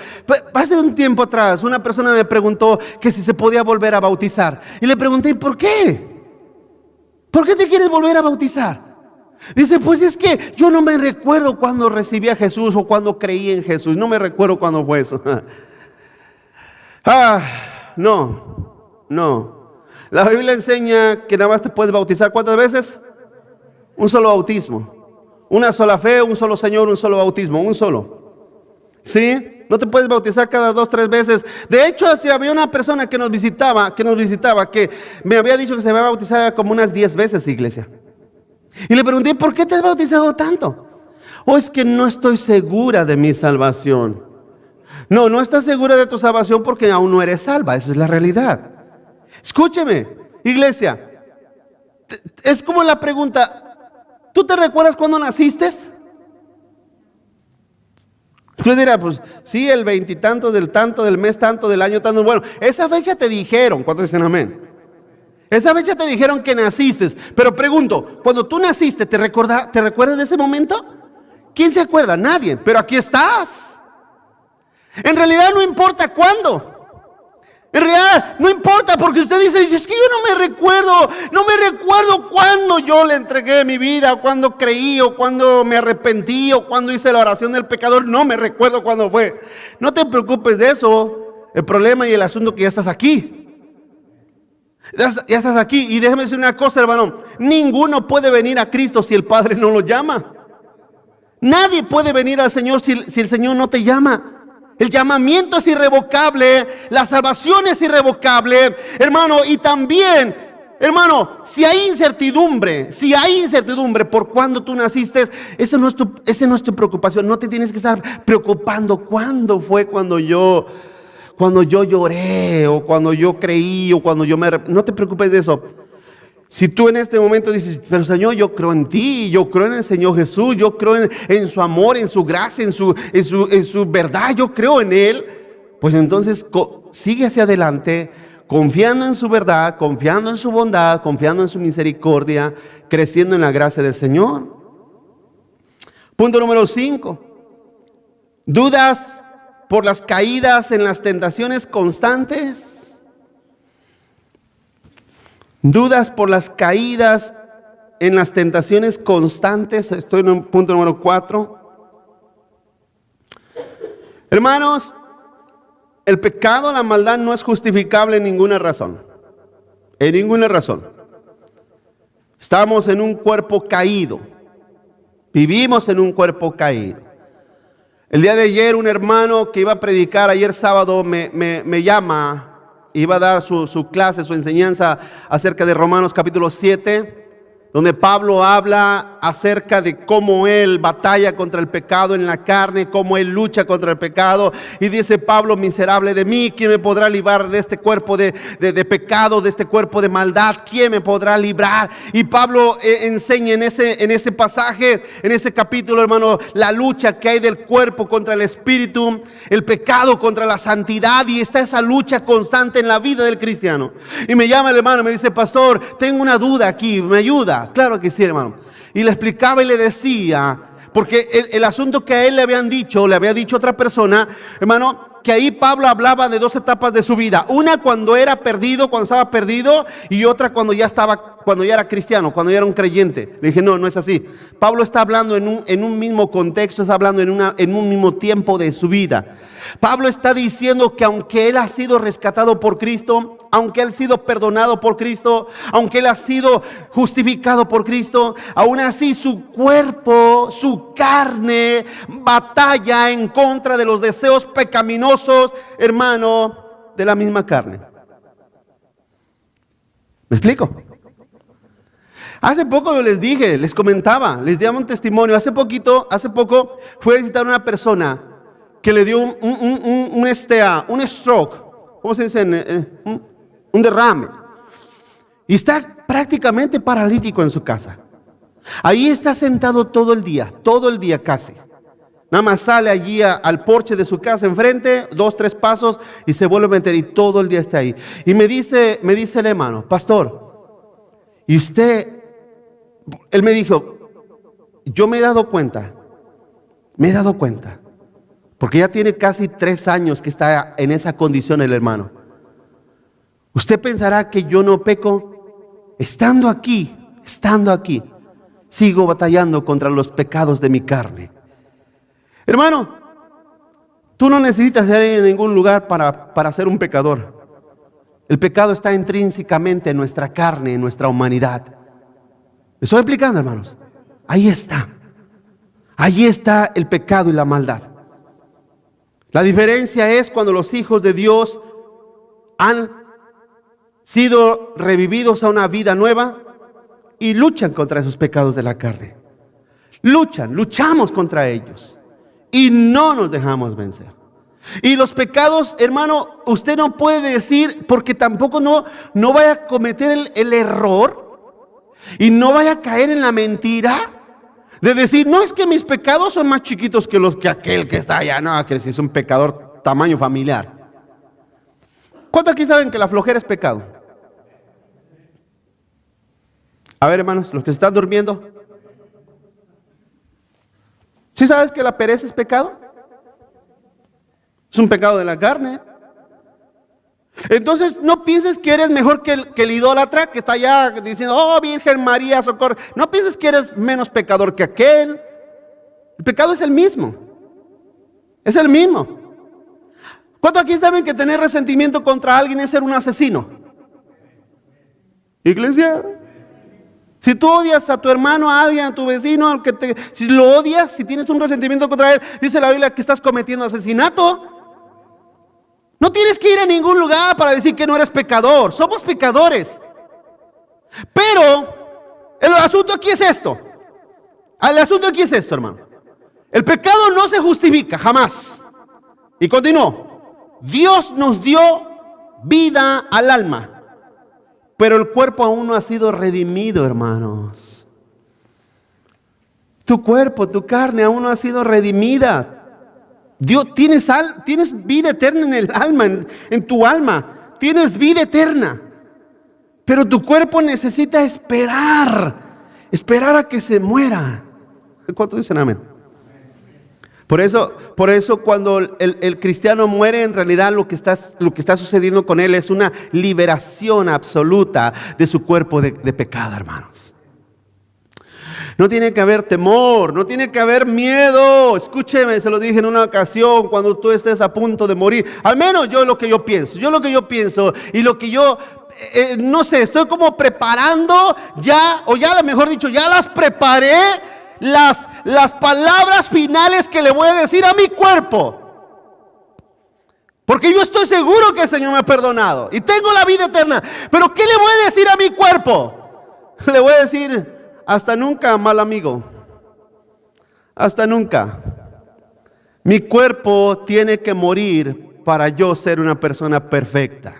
Hace un tiempo atrás, una persona me preguntó que si se podía volver a bautizar. Y le pregunté, ¿por qué? ¿Por qué te quieres volver a bautizar? Dice, pues es que yo no me recuerdo cuando recibí a Jesús o cuando creí en Jesús. No me recuerdo cuándo fue eso. No. La Biblia enseña que nada más te puedes bautizar ¿cuántas veces? Un solo bautismo. Una sola fe, un solo Señor, un solo bautismo, un solo. ¿Sí? No te puedes bautizar cada 2, 3 veces. De hecho, si había una persona que nos visitaba, que me había dicho que se había bautizado como unas 10 veces, iglesia. Y le pregunté, ¿por qué te has bautizado tanto? O es que no estoy segura de mi salvación. No estás segura de tu salvación porque aún no eres salva. Esa es la realidad. Escúcheme, iglesia. Es como la pregunta, ¿tú te recuerdas cuando naciste? Usted dirá, pues sí, el 20 y tanto del mes tanto, del año tanto. Bueno, esa fecha te dijeron. ¿Cuántos dicen amén? Esa fecha te dijeron que naciste. Pero pregunto, cuando tú naciste, ¿te recuerdas de ese momento? ¿Quién se acuerda? Nadie. Pero aquí estás. En realidad no importa cuándo. En realidad no importa, porque usted dice, es que yo no me recuerdo cuándo yo le entregué mi vida, o cuándo creí, o cuándo me arrepentí, o cuándo hice la oración del pecador. No me recuerdo cuándo fue. No te preocupes de eso. El problema y el asunto es que ya estás aquí. Ya estás aquí. Y déjame decir una cosa, hermano. Ninguno puede venir a Cristo si el Padre no lo llama. Nadie puede venir al Señor si el Señor no te llama. El llamamiento es irrevocable, la salvación es irrevocable, hermano. Y también, hermano, si hay incertidumbre por cuándo tú naciste, esa no es tu preocupación. No te tienes que estar preocupando cuándo fue cuando yo lloré, o cuando yo creí, o cuando no te preocupes de eso. Si tú en este momento dices, pero Señor, yo creo en ti, yo creo en el Señor Jesús, yo creo en su amor, en su gracia, en su verdad, yo creo en Él, pues entonces sigue hacia adelante confiando en su verdad, confiando en su bondad, confiando en su misericordia, creciendo en la gracia del Señor. Punto número 5. Dudas por las caídas en las tentaciones constantes. Dudas por las caídas en las tentaciones constantes. Estoy en el punto número 4. Hermanos, el pecado, la maldad no es justificable en ninguna razón. En ninguna razón. Estamos en un cuerpo caído. Vivimos en un cuerpo caído. El día de ayer un hermano que iba a predicar ayer sábado me llama. Iba a dar su clase, su enseñanza acerca de Romanos capítulo 7. Donde Pablo habla acerca de cómo él batalla contra el pecado en la carne, cómo él lucha contra el pecado. Y dice Pablo: miserable de mí, ¿quién me podrá librar de este cuerpo de pecado, de este cuerpo de maldad? ¿Quién me podrá librar? Y Pablo enseña en ese pasaje, en ese capítulo, hermano, la lucha que hay del cuerpo contra el espíritu, el pecado contra la santidad. Y está esa lucha constante en la vida del cristiano. Y me llama el hermano, me dice: pastor, tengo una duda aquí, ¿me ayuda? Claro que sí, hermano. Y le explicaba y le decía, porque el asunto que a él le había dicho otra persona, hermano, que ahí Pablo hablaba de 2 etapas de su vida. Una cuando era perdido, cuando estaba perdido, y otra cuando ya era cristiano, cuando ya era un creyente. Le dije: no es así. Pablo está hablando en un mismo contexto, está hablando en un mismo tiempo de su vida. Pablo está diciendo que aunque él ha sido rescatado por Cristo, aunque él ha sido perdonado por Cristo, aunque él ha sido justificado por Cristo, aún así su cuerpo, su carne, batalla en contra de los deseos pecaminosos, hermano, de la misma carne. ¿Me explico? Hace poco yo les comentaba, les daba un testimonio. Hace poco fui a visitar a una persona que le dio un stroke, ¿cómo se dice? Un derrame. Y está prácticamente paralítico en su casa. Ahí está sentado todo el día casi. Nada más sale allí al porche de su casa enfrente, 2, 3 pasos y se vuelve a meter y todo el día está ahí. Y me dice el hermano: pastor, y él me dijo: yo me he dado cuenta, porque ya tiene casi 3 años que está en esa condición el hermano. Usted pensará que yo no peco. Estando aquí, sigo batallando contra los pecados de mi carne. Hermano, tú no necesitas ir en ningún lugar para ser un pecador. El pecado está intrínsecamente en nuestra carne, en nuestra humanidad. ¿Me estoy explicando, hermanos? Ahí está el pecado y la maldad. La diferencia es cuando los hijos de Dios han sido revividos a una vida nueva y luchan contra esos pecados de la carne. Luchamos contra ellos y no nos dejamos vencer. Y los pecados, hermano, usted no puede decir, porque tampoco no vaya a cometer el error y no vaya a caer en la mentira de decir: no, es que mis pecados son más chiquitos que los que aquel que está allá. No, que si es un pecador tamaño familiar. ¿Cuántos aquí saben que la flojera es pecado? A ver, hermanos, los que se están durmiendo. ¿Sí sabes que la pereza es pecado? Es un pecado de la carne. Entonces no pienses que eres mejor que el idólatra que está allá diciendo: oh, Virgen María, socorro. No pienses que eres menos pecador que aquel. El pecado es el mismo. Es el mismo. ¿Cuántos aquí saben que tener resentimiento contra alguien es ser un asesino? Iglesia, si tú odias a tu hermano, a alguien, a tu vecino, si lo odias, si tienes un resentimiento contra él, dice la Biblia que estás cometiendo asesinato. No tienes que ir a ningún lugar para decir que no eres pecador. Somos pecadores. Pero el asunto aquí es esto. Hermano. El pecado no se justifica jamás. Y continuó: Dios nos dio vida al alma, pero el cuerpo aún no ha sido redimido, hermanos. Tu cuerpo, tu carne aún no ha sido redimida. Dios, tienes vida eterna en el alma, en tu alma. tienes vida eterna, pero tu cuerpo necesita esperar a que se muera. ¿Cuántos dicen amén? Por eso cuando el cristiano muere, en realidad lo que está sucediendo con él es una liberación absoluta de su cuerpo de pecado, hermanos. No tiene que haber temor, no tiene que haber miedo. Escúcheme, se lo dije en una ocasión, cuando tú estés a punto de morir. Al menos yo lo que yo pienso y lo que yo, no sé, estoy como preparando ya, o ya mejor dicho, ya las preparé, las palabras finales que le voy a decir a mi cuerpo. Porque yo estoy seguro que el Señor me ha perdonado y tengo la vida eterna. Pero ¿qué le voy a decir a mi cuerpo? Le voy a decir: hasta nunca, mal amigo. Hasta nunca. Mi cuerpo tiene que morir para yo ser una persona perfecta.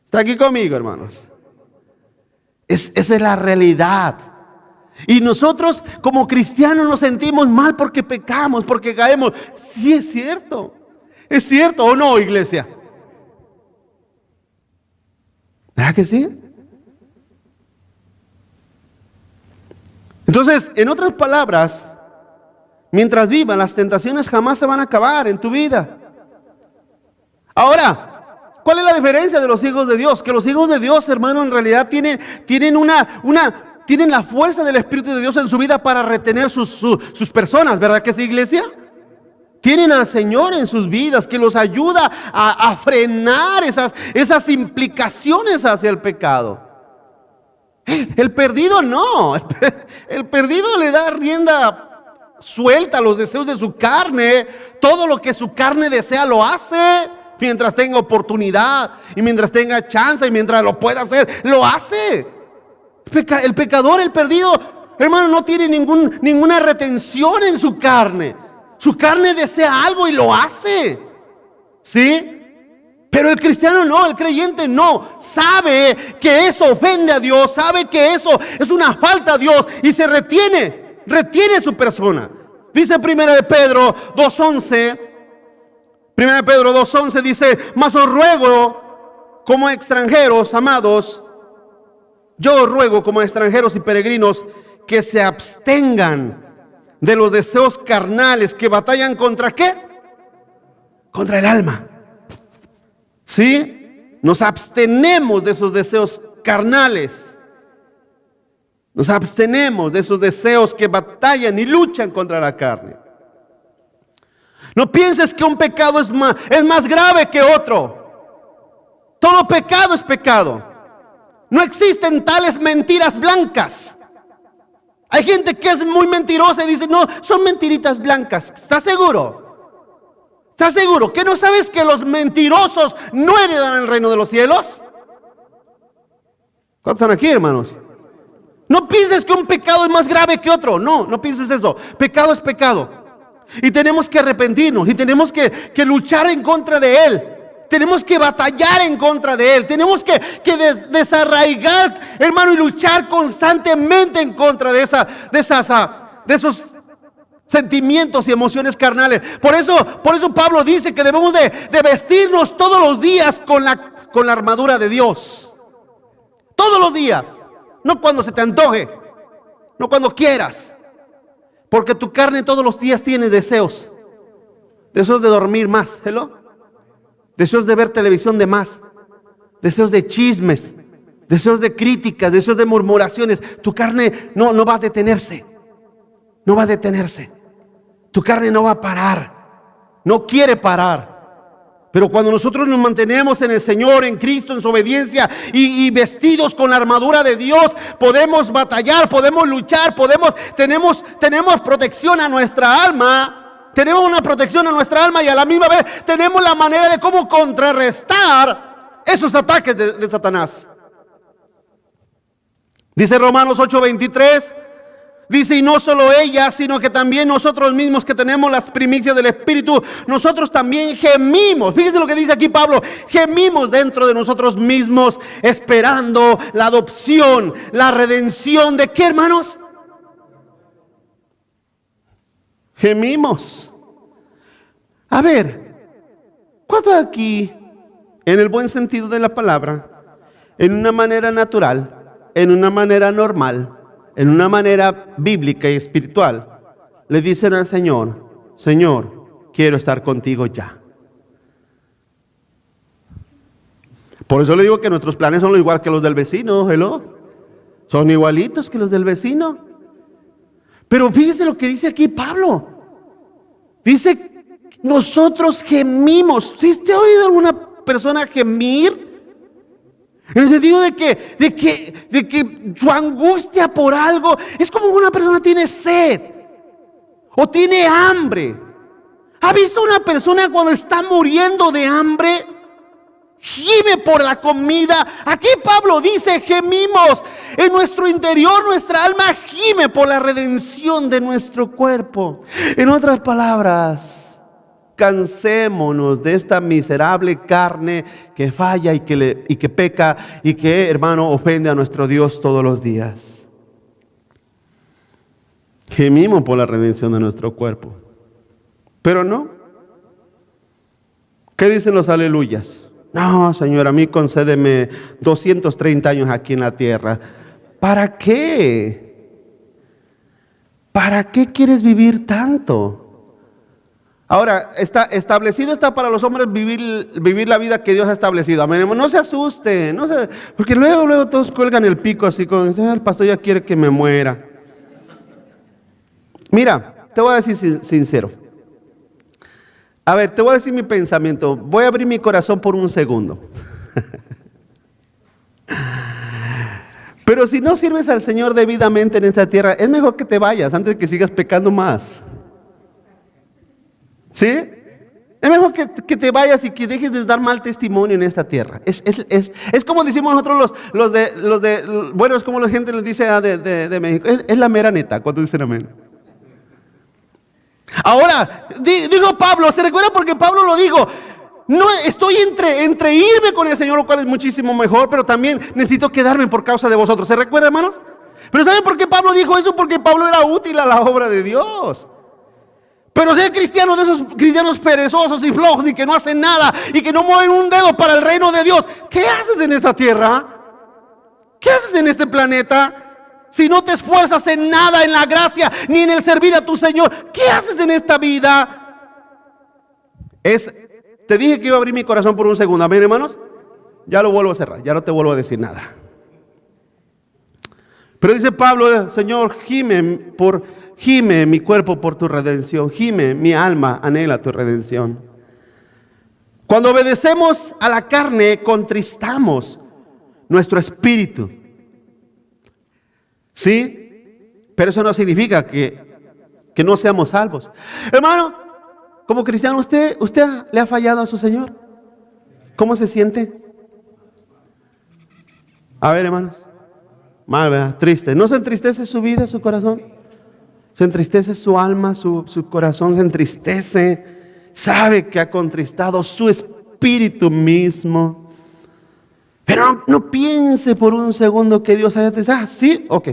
¿Está aquí conmigo, hermanos? Esa es la realidad. Y nosotros como cristianos nos sentimos mal porque pecamos, porque caemos. Sí, es cierto. ¿Es cierto o no, iglesia? ¿Verdad que sí? Entonces, en otras palabras, mientras vivas, las tentaciones jamás se van a acabar en tu vida. Ahora, ¿cuál es la diferencia de los hijos de Dios? Que los hijos de Dios, hermano, en realidad tienen la fuerza del Espíritu de Dios en su vida para retener sus personas, ¿verdad que sí, iglesia? Tienen al Señor en sus vidas que los ayuda a frenar esas implicaciones hacia el pecado. El perdido no, el perdido le da rienda suelta a los deseos de su carne. Todo lo que su carne desea lo hace mientras tenga oportunidad y mientras tenga chance y mientras lo pueda hacer, lo hace. El pecador, el perdido, hermano, no tiene ninguna retención en su carne. Su carne desea algo y lo hace, ¿sí? Pero el cristiano no, el creyente no. Sabe que eso ofende a Dios, sabe que eso es una falta a Dios y se retiene su persona. Dice 1 Pedro 2:11, 1 Pedro 2:11 dice: mas os ruego como extranjeros, amados, yo os ruego como extranjeros y peregrinos que se abstengan de los deseos carnales que batallan ¿contra qué? Contra el alma. ¿Sí? Nos abstenemos de esos deseos carnales. Nos abstenemos de esos deseos que batallan y luchan contra la carne. No pienses que un pecado es más grave que otro. Todo pecado es pecado. No existen tales mentiras blancas. Hay gente que es muy mentirosa y dice: no, son mentiritas blancas. ¿Estás seguro? ¿Estás seguro que no sabes que los mentirosos no heredan el reino de los cielos? ¿Cuántos están aquí, hermanos? No pienses que un pecado es más grave que otro. No pienses eso. Pecado es pecado. Y tenemos que arrepentirnos y tenemos que luchar en contra de él. Tenemos que batallar en contra de él. Tenemos que desarraigar, hermano, y luchar constantemente en contra de esos sentimientos y emociones carnales. Por eso Pablo dice que debemos de vestirnos todos los días con la armadura de Dios. Todos los días. No cuando se te antoje, no cuando quieras. Porque tu carne todos los días tiene deseos. Deseos de dormir más, ¿hello? Deseos de ver televisión de más. Deseos de chismes. Deseos de críticas, deseos de murmuraciones. Tu carne no va a detenerse. No va a detenerse. Tu carne no va a parar. No quiere parar. Pero cuando nosotros nos mantenemos en el Señor, en Cristo, en su obediencia y vestidos con la armadura de Dios, podemos batallar, podemos luchar, tenemos protección a nuestra alma. Tenemos una protección a nuestra alma y a la misma vez tenemos la manera de cómo contrarrestar esos ataques de Satanás. Dice Romanos 8:23. Dice: y no solo ella, sino que también nosotros mismos que tenemos las primicias del Espíritu, nosotros también gemimos. Fíjense lo que dice aquí Pablo: gemimos dentro de nosotros mismos, esperando la adopción, la redención. ¿De qué, hermanos? Gemimos. A ver, ¿cuántos aquí en el buen sentido de la palabra, en una manera natural, en una manera normal, en una manera bíblica y espiritual, le dicen al Señor: Señor, quiero estar contigo ya. Por eso le digo que nuestros planes son igual que los del vecino, hello. Son igualitos que los del vecino. Pero fíjese lo que dice aquí Pablo. Dice: nosotros gemimos. ¿Sí te ha oído alguna persona gemir? En el sentido de que su angustia por algo es como una persona tiene sed o tiene hambre. ¿Ha visto una persona cuando está muriendo de hambre? Gime por la comida. Aquí Pablo dice: gemimos. En nuestro interior, nuestra alma gime por la redención de nuestro cuerpo. En otras palabras, cansémonos de esta miserable carne que falla y que peca y que, hermano, ofende a nuestro Dios todos los días. Gemimos por la redención de nuestro cuerpo. Pero no. ¿Qué dicen los aleluyas? No, Señor, a mí concédeme 230 años aquí en la tierra. ¿Para qué? ¿Para qué quieres vivir tanto? Ahora, establecido está para los hombres vivir la vida que Dios ha establecido. Amén. No se asuste, porque luego todos cuelgan el pico así con: el pastor ya quiere que me muera. Mira, te voy a decir sincero. A ver, te voy a decir mi pensamiento. Voy a abrir mi corazón por un segundo. Pero si no sirves al Señor debidamente en esta tierra, es mejor que te vayas antes de que sigas pecando más. ¿Sí? Es mejor que te vayas y que dejes de dar mal testimonio en esta tierra. Es como decimos nosotros bueno, es como la gente les dice de México. Es la mera neta. ¿Cuántos dicen amén? Ahora, digo Pablo, ¿se recuerda? Porque Pablo lo dijo: no estoy entre irme con el Señor, lo cual es muchísimo mejor, pero también necesito quedarme por causa de vosotros. ¿Se recuerda, hermanos? Pero ¿saben por qué Pablo dijo eso? Porque Pablo era útil a la obra de Dios. Pero ser cristiano, de esos cristianos perezosos y flojos y que no hacen nada y que no mueven un dedo para el reino de Dios, ¿qué haces en esta tierra? ¿Qué haces en este planeta? Si no te esfuerzas en nada, en la gracia, ni en el servir a tu Señor, ¿qué haces en esta vida? Te dije que iba a abrir mi corazón por un segundo. Amén, hermanos. Ya lo vuelvo a cerrar, ya no te vuelvo a decir nada. Pero dice Pablo: Señor, gime mi cuerpo por tu redención, gime mi alma, anhela tu redención. Cuando obedecemos a la carne, contristamos nuestro espíritu. ¿Sí? Pero eso no significa que no seamos salvos. Hermano, como cristiano, ¿usted le ha fallado a su Señor? ¿Cómo se siente? A ver, hermanos. Mal, ¿verdad? Triste. ¿No se entristece su vida, su corazón? Se entristece su alma, su corazón se entristece. Sabe que ha contristado su espíritu mismo. Pero no piense por un segundo que Dios haya dicho: sí, ok,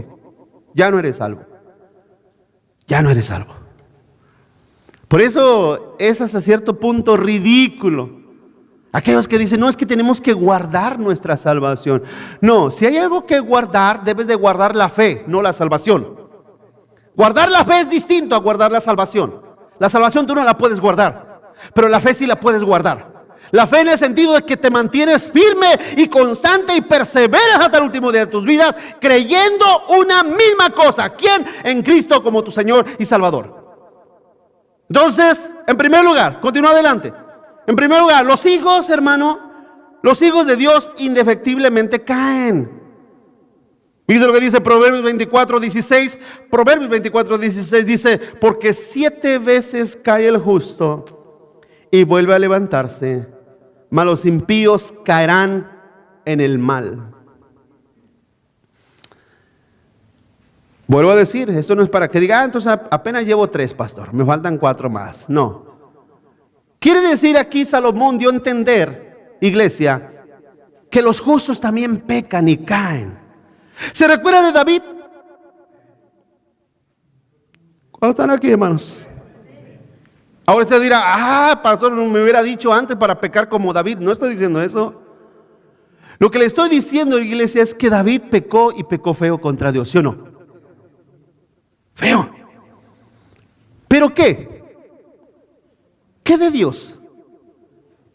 ya no eres salvo. Ya no eres salvo. Por eso es hasta cierto punto ridículo aquellos que dicen: no, es que tenemos que guardar nuestra salvación. No, si hay algo que guardar, debes de guardar la fe, no la salvación. Guardar la fe es distinto a guardar la salvación. La salvación tú no la puedes guardar, pero la fe sí la puedes guardar. La fe en el sentido de que te mantienes firme y constante y perseveras hasta el último día de tus vidas, creyendo una misma cosa. ¿Quién? En Cristo como tu Señor y Salvador. Entonces, en primer lugar, continúa adelante. En primer lugar, los hijos, hermano, los hijos de Dios indefectiblemente caen. ¿Viste lo que dice Proverbios 24:16? Proverbios 24:16 dice: porque 7 veces cae el justo y vuelve a levantarse, mas los impíos caerán en el mal. Vuelvo a decir, esto no es para que diga: entonces apenas llevo 3, pastor, me faltan 4 más. No. Quiere decir aquí Salomón dio a entender, iglesia, que los justos también pecan y caen. ¿Se recuerda de David? ¿Cuántos están aquí, hermanos? Ahora usted dirá, pastor, no me hubiera dicho antes para pecar como David. No estoy diciendo eso. Lo que le estoy diciendo, iglesia, es que David pecó y pecó feo contra Dios, ¿sí o no? Feo. ¿Pero qué? ¿Qué de Dios?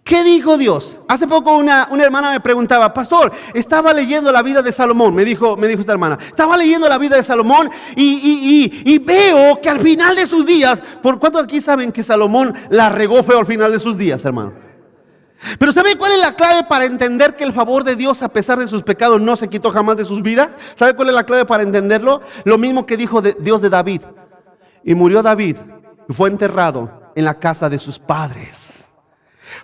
¿Qué dijo Dios? Hace poco una hermana me preguntaba, pastor, estaba leyendo la vida de Salomón, me dijo esta hermana, estaba leyendo la vida de Salomón y veo que al final de sus días, ¿por cuánto aquí saben que Salomón la regó feo al final de sus días, hermano? Pero ¿sabe cuál es la clave para entender que el favor de Dios, a pesar de sus pecados, no se quitó jamás de sus vidas? ¿Sabe cuál es la clave para entenderlo? Lo mismo que dijo Dios de David. Y murió David y fue enterrado en la casa de sus padres.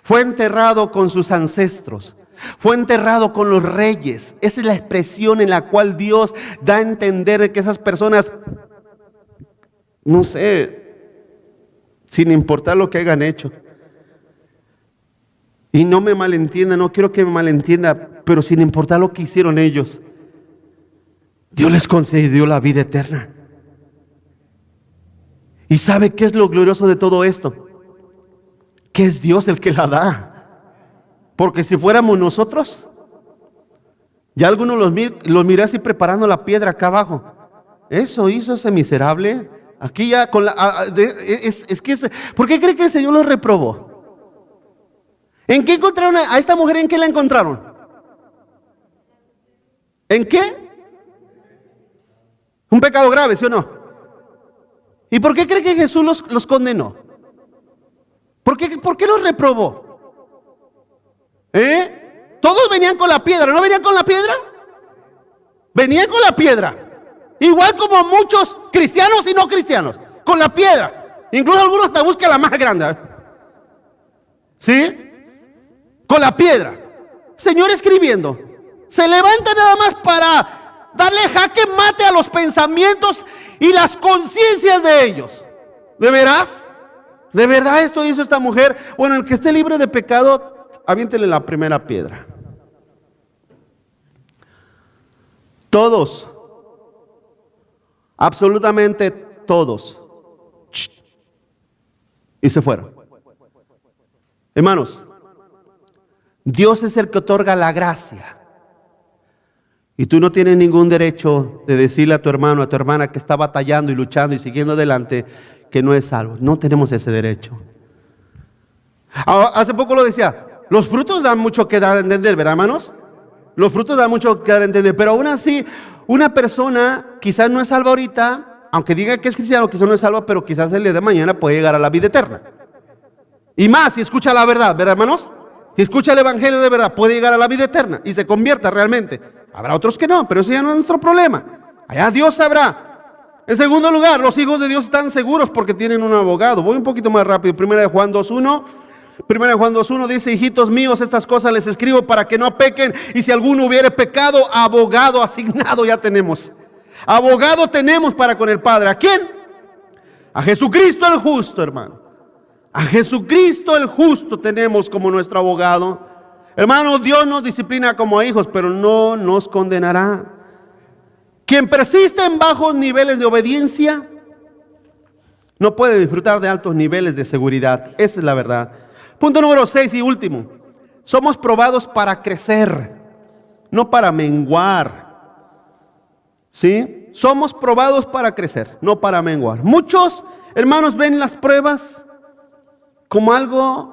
Fue enterrado con sus ancestros. Fue enterrado con los reyes. Esa es la expresión en la cual Dios da a entender que esas personas, no sé, sin importar lo que hayan hecho. Y no me malentienda, no quiero que me malentienda, pero sin importar lo que hicieron ellos, Dios les concedió la vida eterna. ¿Y sabe qué es lo glorioso de todo esto? Que es Dios el que la da. Porque si fuéramos nosotros, ya algunos los miré así preparando la piedra acá abajo. Eso hizo ese miserable. Aquí ya con ¿por qué cree que el Señor los reprobó? ¿En qué encontraron a esta mujer? ¿En qué la encontraron? ¿En qué? Un pecado grave, ¿sí o no? ¿Y por qué cree que Jesús los condenó? ¿Por qué los reprobó? Todos venían con la piedra, ¿no venían con la piedra? Venían con la piedra. Igual como muchos cristianos y no cristianos, con la piedra. Incluso algunos hasta buscan la más grande. ¿Sí? Con la piedra. Señor escribiendo. Se levanta nada más para darle jaque mate a los pensamientos y las conciencias de ellos. ¿De veras? ¿De verdad esto hizo esta mujer? Bueno, el que esté libre de pecado, aviéntele la primera piedra. Todos, absolutamente todos. Y se fueron. Hermanos, Dios es el que otorga la gracia. Y tú no tienes ningún derecho de decirle a tu hermano, a tu hermana que está batallando y luchando y siguiendo adelante, que no es salvo. No tenemos ese derecho. Hace poco lo decía, los frutos dan mucho que dar a entender, ¿verdad, hermanos? Los frutos dan mucho que dar a entender, pero aún así, una persona quizás no es salva ahorita, aunque diga que es cristiano, quizás no es salva, pero quizás el día de mañana puede llegar a la vida eterna. Y más si escucha la verdad, ¿verdad, hermanos? Si escucha el evangelio de verdad, puede llegar a la vida eterna y se convierta realmente. Habrá otros que no, pero eso ya no es nuestro problema. Allá Dios sabrá. En segundo lugar, los hijos de Dios están seguros porque tienen un abogado. Voy un poquito más rápido. Primera de Juan 2:1. Primera de Juan 2:1 dice: hijitos míos, estas cosas les escribo para que no pequen. Y si alguno hubiere pecado, abogado asignado ya tenemos. Abogado tenemos para con el Padre. ¿A quién? A Jesucristo el justo, hermano. A Jesucristo el justo tenemos como nuestro abogado. Hermano, Dios nos disciplina como hijos, pero no nos condenará. Quien persiste en bajos niveles de obediencia no puede disfrutar de altos niveles de seguridad. Esa es la verdad. Punto número 6 y último. Somos probados para crecer, no para menguar. ¿Sí? Somos probados para crecer, no para menguar. Muchos hermanos ven las pruebas como algo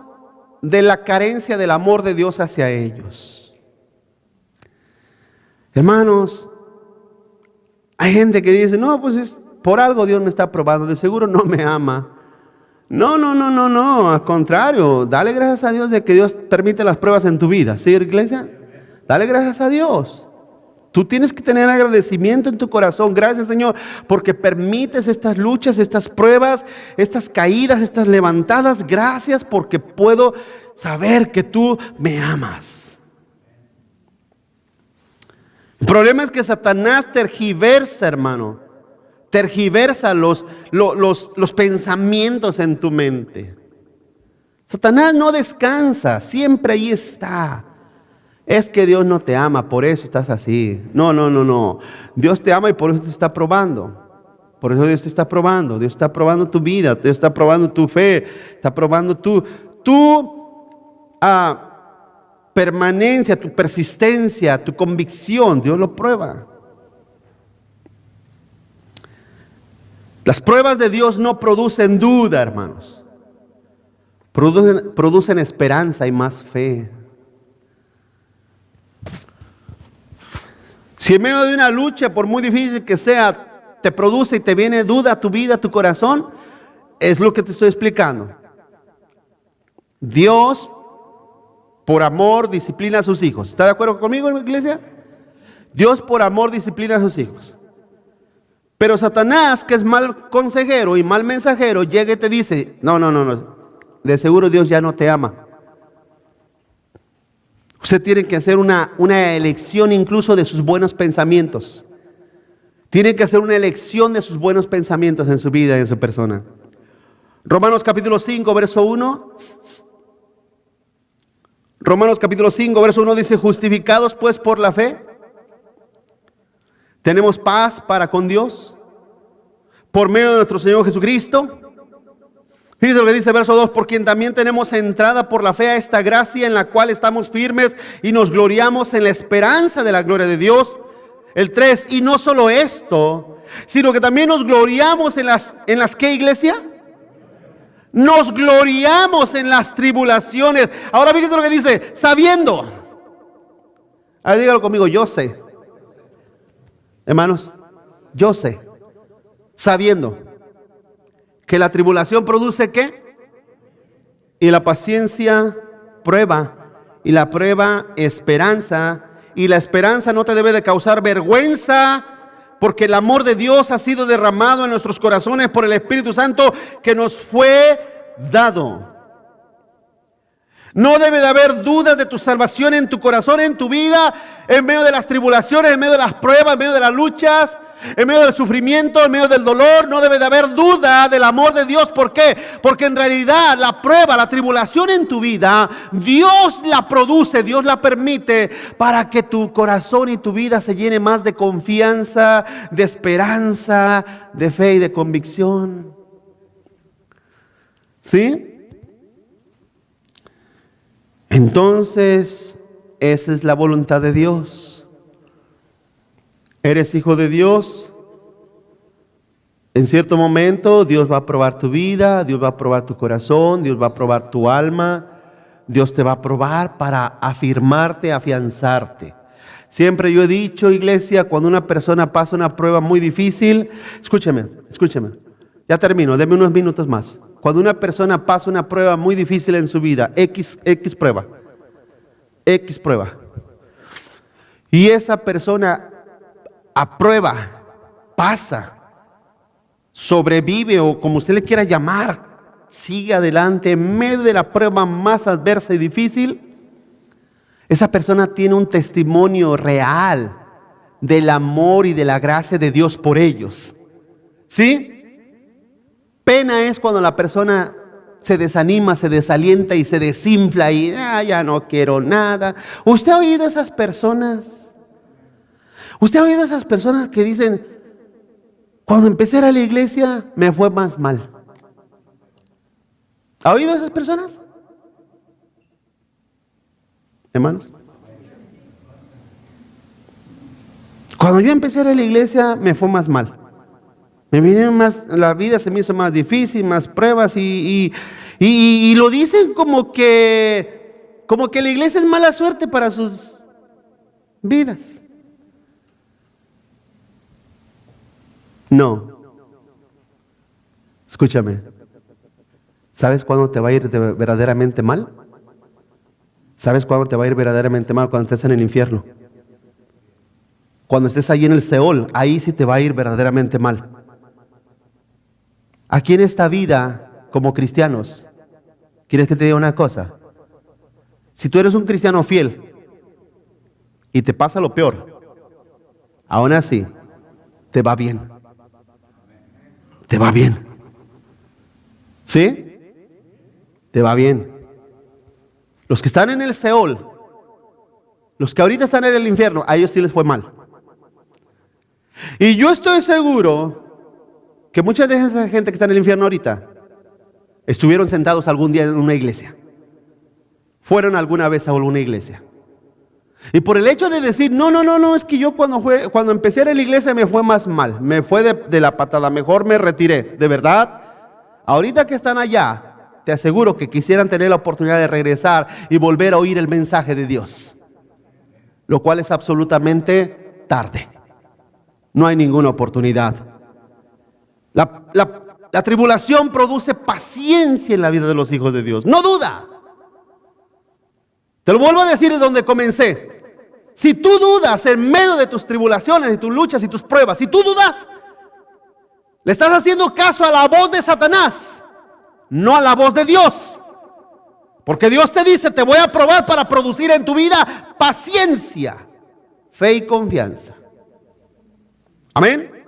de la carencia del amor de Dios hacia ellos. Hermanos, hay gente que dice: no, pues es por algo Dios me está probando, de seguro no me ama. No, al contrario, dale gracias a Dios de que Dios permite las pruebas en tu vida. ¿Sí, iglesia? Dale gracias a Dios. Tú tienes que tener agradecimiento en tu corazón. Gracias, Señor, porque permites estas luchas, estas pruebas, estas caídas, estas levantadas. Gracias porque puedo saber que tú me amas. El problema es que Satanás tergiversa, hermano. Tergiversa los pensamientos en tu mente. Satanás no descansa, siempre ahí está. Es que Dios no te ama, por eso estás así. No. Dios te ama y por eso te está probando. Por eso Dios te está probando. Dios está probando tu vida, Dios está probando tu fe, está probando tu permanencia, tu persistencia, tu convicción. Dios lo prueba. Las pruebas de Dios no producen duda, hermanos. Producen esperanza y más fe. Si en medio de una lucha, por muy difícil que sea, te produce y te viene duda a tu vida, a tu corazón, es lo que te estoy explicando. Dios, por amor, disciplina a sus hijos. ¿Está de acuerdo conmigo, iglesia? Dios por amor disciplina a sus hijos. Pero Satanás, que es mal consejero y mal mensajero, llega y te dice, no, de seguro Dios ya no te ama. Usted tiene que hacer una elección incluso de sus buenos pensamientos. Tiene que hacer una elección de sus buenos pensamientos en su vida y en su persona. Romanos capítulo 5, verso 1. Romanos capítulo 5, verso 1 dice, justificados pues por la fe, tenemos paz para con Dios, por medio de nuestro Señor Jesucristo. Fíjense lo que dice verso 2, por quien también tenemos entrada por la fe a esta gracia en la cual estamos firmes y nos gloriamos en la esperanza de la gloria de Dios. El 3, y no solo esto, sino que también nos gloriamos en las ¿qué, iglesia? Nos gloriamos en las tribulaciones. Ahora fíjense lo que dice, sabiendo. A ver, dígalo conmigo, yo sé. Hermanos, yo sé, sabiendo que la tribulación produce ¿qué? Y la paciencia prueba, y la prueba esperanza, y la esperanza no te debe de causar vergüenza, porque el amor de Dios ha sido derramado en nuestros corazones por el Espíritu Santo que nos fue dado. No debe de haber dudas de tu salvación en tu corazón, en tu vida, en medio de las tribulaciones, en medio de las pruebas, en medio de las luchas, en medio del sufrimiento, en medio del dolor. No debe de haber duda del amor de Dios. ¿Por qué? Porque en realidad la prueba, la tribulación en tu vida, Dios la produce, Dios la permite para que tu corazón y tu vida se llene más de confianza, de esperanza, de fe y de convicción. ¿Sí? Entonces, esa es la voluntad de Dios. Eres hijo de Dios. En cierto momento Dios va a probar tu vida, Dios va a probar tu corazón, Dios va a probar tu alma. Dios te va a probar para afirmarte, afianzarte. Siempre yo he dicho, iglesia, cuando una persona pasa una prueba muy difícil, escúcheme, ya termino, denme unos minutos más. Cuando una persona pasa una prueba muy difícil en su vida, X prueba, y esa persona aprueba, pasa, sobrevive o como usted le quiera llamar, sigue adelante en medio de la prueba más adversa y difícil, esa persona tiene un testimonio real del amor y de la gracia de Dios por ellos. ¿Sí? Pena es cuando la persona se desanima, se desalienta y se desinfla y ya no quiero nada. ¿Usted ha oído esas personas? ¿Usted ha oído esas personas que dicen, cuando empecé a ir a la iglesia me fue más mal? ¿Ha oído esas personas? Hermanos, cuando yo empecé a ir a la iglesia me fue más mal. Me vinieron más, la vida se me hizo más difícil, más pruebas y lo dicen como que la iglesia es mala suerte para sus vidas. No. Escúchame. ¿Sabes cuándo te va a ir verdaderamente mal? ¿Sabes cuándo te va a ir verdaderamente mal? Cuando estés en el infierno. Cuando estés ahí en el Seol, ahí sí te va a ir verdaderamente mal. Aquí en esta vida, como cristianos, ¿quieres que te diga una cosa? Si tú eres un cristiano fiel y te pasa lo peor, aún así, te va bien. Te va bien. ¿Sí? Te va bien. Los que están en el Seol, los que ahorita están en el infierno, a ellos sí les fue mal. Y yo estoy seguro que mucha de esa gente que está en el infierno ahorita estuvieron sentados algún día en una iglesia. Fueron alguna vez a alguna iglesia. Y por el hecho de decir, no, es que yo cuando empecé a ir a la iglesia me fue más mal, me fue de la patada, mejor me retiré. De verdad, ahorita que están allá, te aseguro que quisieran tener la oportunidad de regresar y volver a oír el mensaje de Dios. Lo cual es absolutamente tarde. No hay ninguna oportunidad. La tribulación produce paciencia en la vida de los hijos de Dios. No duda. Te lo vuelvo a decir desde donde comencé. Si tú dudas en medio de tus tribulaciones, de tus luchas y tus pruebas, si tú dudas, le estás haciendo caso a la voz de Satanás, no a la voz de Dios. Porque Dios te dice, te voy a probar para producir en tu vida paciencia, fe y confianza. Amén.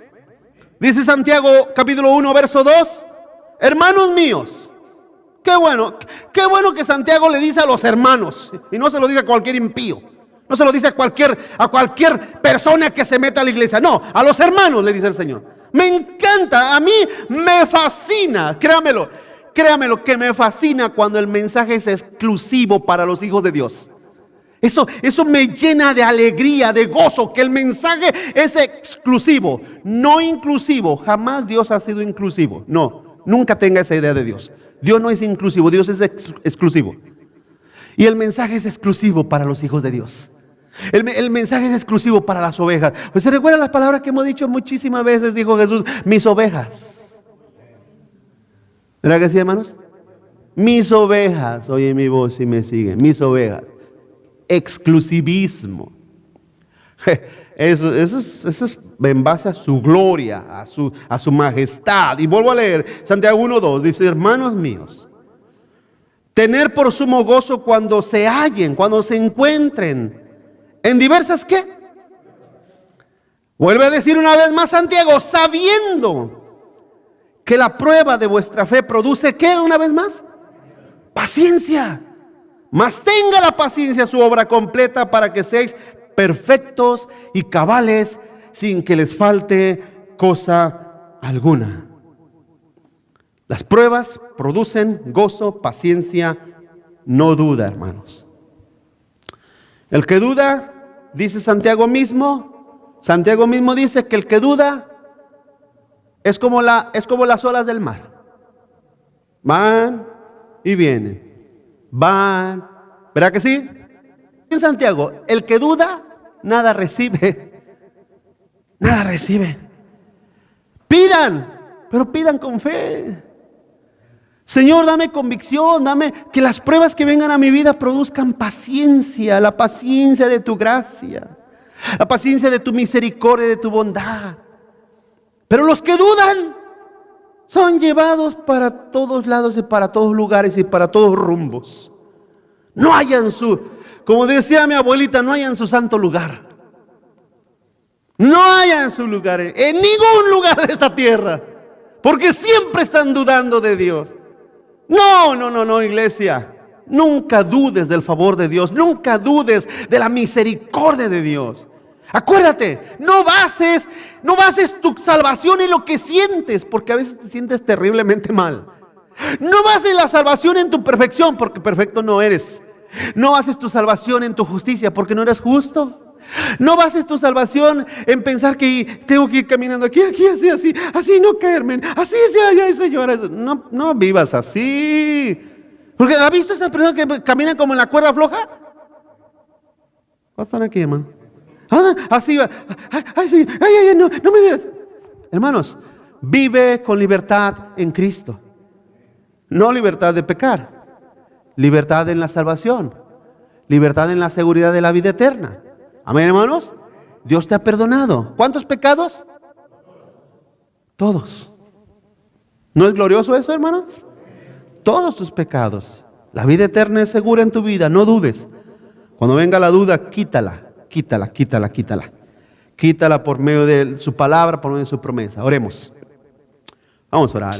Dice Santiago capítulo 1 verso 2, hermanos míos. Qué bueno que Santiago le dice a los hermanos y no se lo dice a cualquier impío. No se lo dice a cualquier persona que se meta a la iglesia. No, a los hermanos le dice el Señor. Me encanta, a mí me fascina, créamelo que me fascina cuando el mensaje es exclusivo para los hijos de Dios. Eso me llena de alegría, de gozo, que el mensaje es exclusivo, no inclusivo. Jamás Dios ha sido inclusivo. No, nunca tenga esa idea de Dios. Dios no es inclusivo, Dios es exclusivo. Y el mensaje es exclusivo para los hijos de Dios. El mensaje es exclusivo para las ovejas. Pues se recuerdan las palabras que hemos dicho muchísimas veces, dijo Jesús, mis ovejas. ¿Verdad que sí, hermanos? Mis ovejas oyen mi voz y me siguen. Mis ovejas. Exclusivismo. Eso es en base a su gloria, a su majestad. Y vuelvo a leer Santiago 1:2, dice, hermanos míos, tener por sumo gozo cuando se hallen, cuando se encuentren en diversas ¿qué? Vuelve a decir una vez más Santiago, sabiendo que la prueba de vuestra fe produce ¿qué? Una vez más, paciencia. Mas tenga la paciencia su obra completa para que seáis perfectos y cabales sin que les falte cosa alguna. Las pruebas producen gozo, paciencia, no duda, hermanos. El que duda, dice Santiago mismo dice que el que duda es como las olas del mar. Van y vienen. Van, ¿verdad que sí? En Santiago, el que duda, nada recibe. Nada recibe. Pidan, pero pidan con fe. Señor, dame convicción, dame que las pruebas que vengan a mi vida produzcan paciencia, la paciencia de tu gracia, la paciencia de tu misericordia, de tu bondad. Pero los que dudan son llevados para todos lados y para todos lugares y para todos rumbos. No hayan como decía mi abuelita, no hayan su santo lugar. No hayan su lugar en ningún lugar de esta tierra, porque siempre están dudando de Dios. No, iglesia. Nunca dudes del favor de Dios. Nunca dudes de la misericordia de Dios. Acuérdate, no bases tu salvación en lo que sientes, porque a veces te sientes terriblemente mal. No bases la salvación en tu perfección, porque perfecto no eres. No bases tu salvación en tu justicia, porque no eres justo. No bases tu salvación en pensar que tengo que ir caminando aquí, así no caerme, así, ay, Señor. No vivas así. Porque ¿ha visto esas personas que caminan como en la cuerda floja? ¿Cuántos están aquí, hermano? Así va. Ay, no me digas. Hermanos, vive con libertad en Cristo. No libertad de pecar. Libertad en la salvación. Libertad en la seguridad de la vida eterna. Amén, hermanos. Dios te ha perdonado. ¿Cuántos pecados? Todos. ¿No es glorioso eso, hermanos? Todos tus pecados. La vida eterna es segura en tu vida. No dudes. Cuando venga la duda, quítala. Quítala por medio de su palabra, por medio de su promesa. Oremos. Vamos a orar.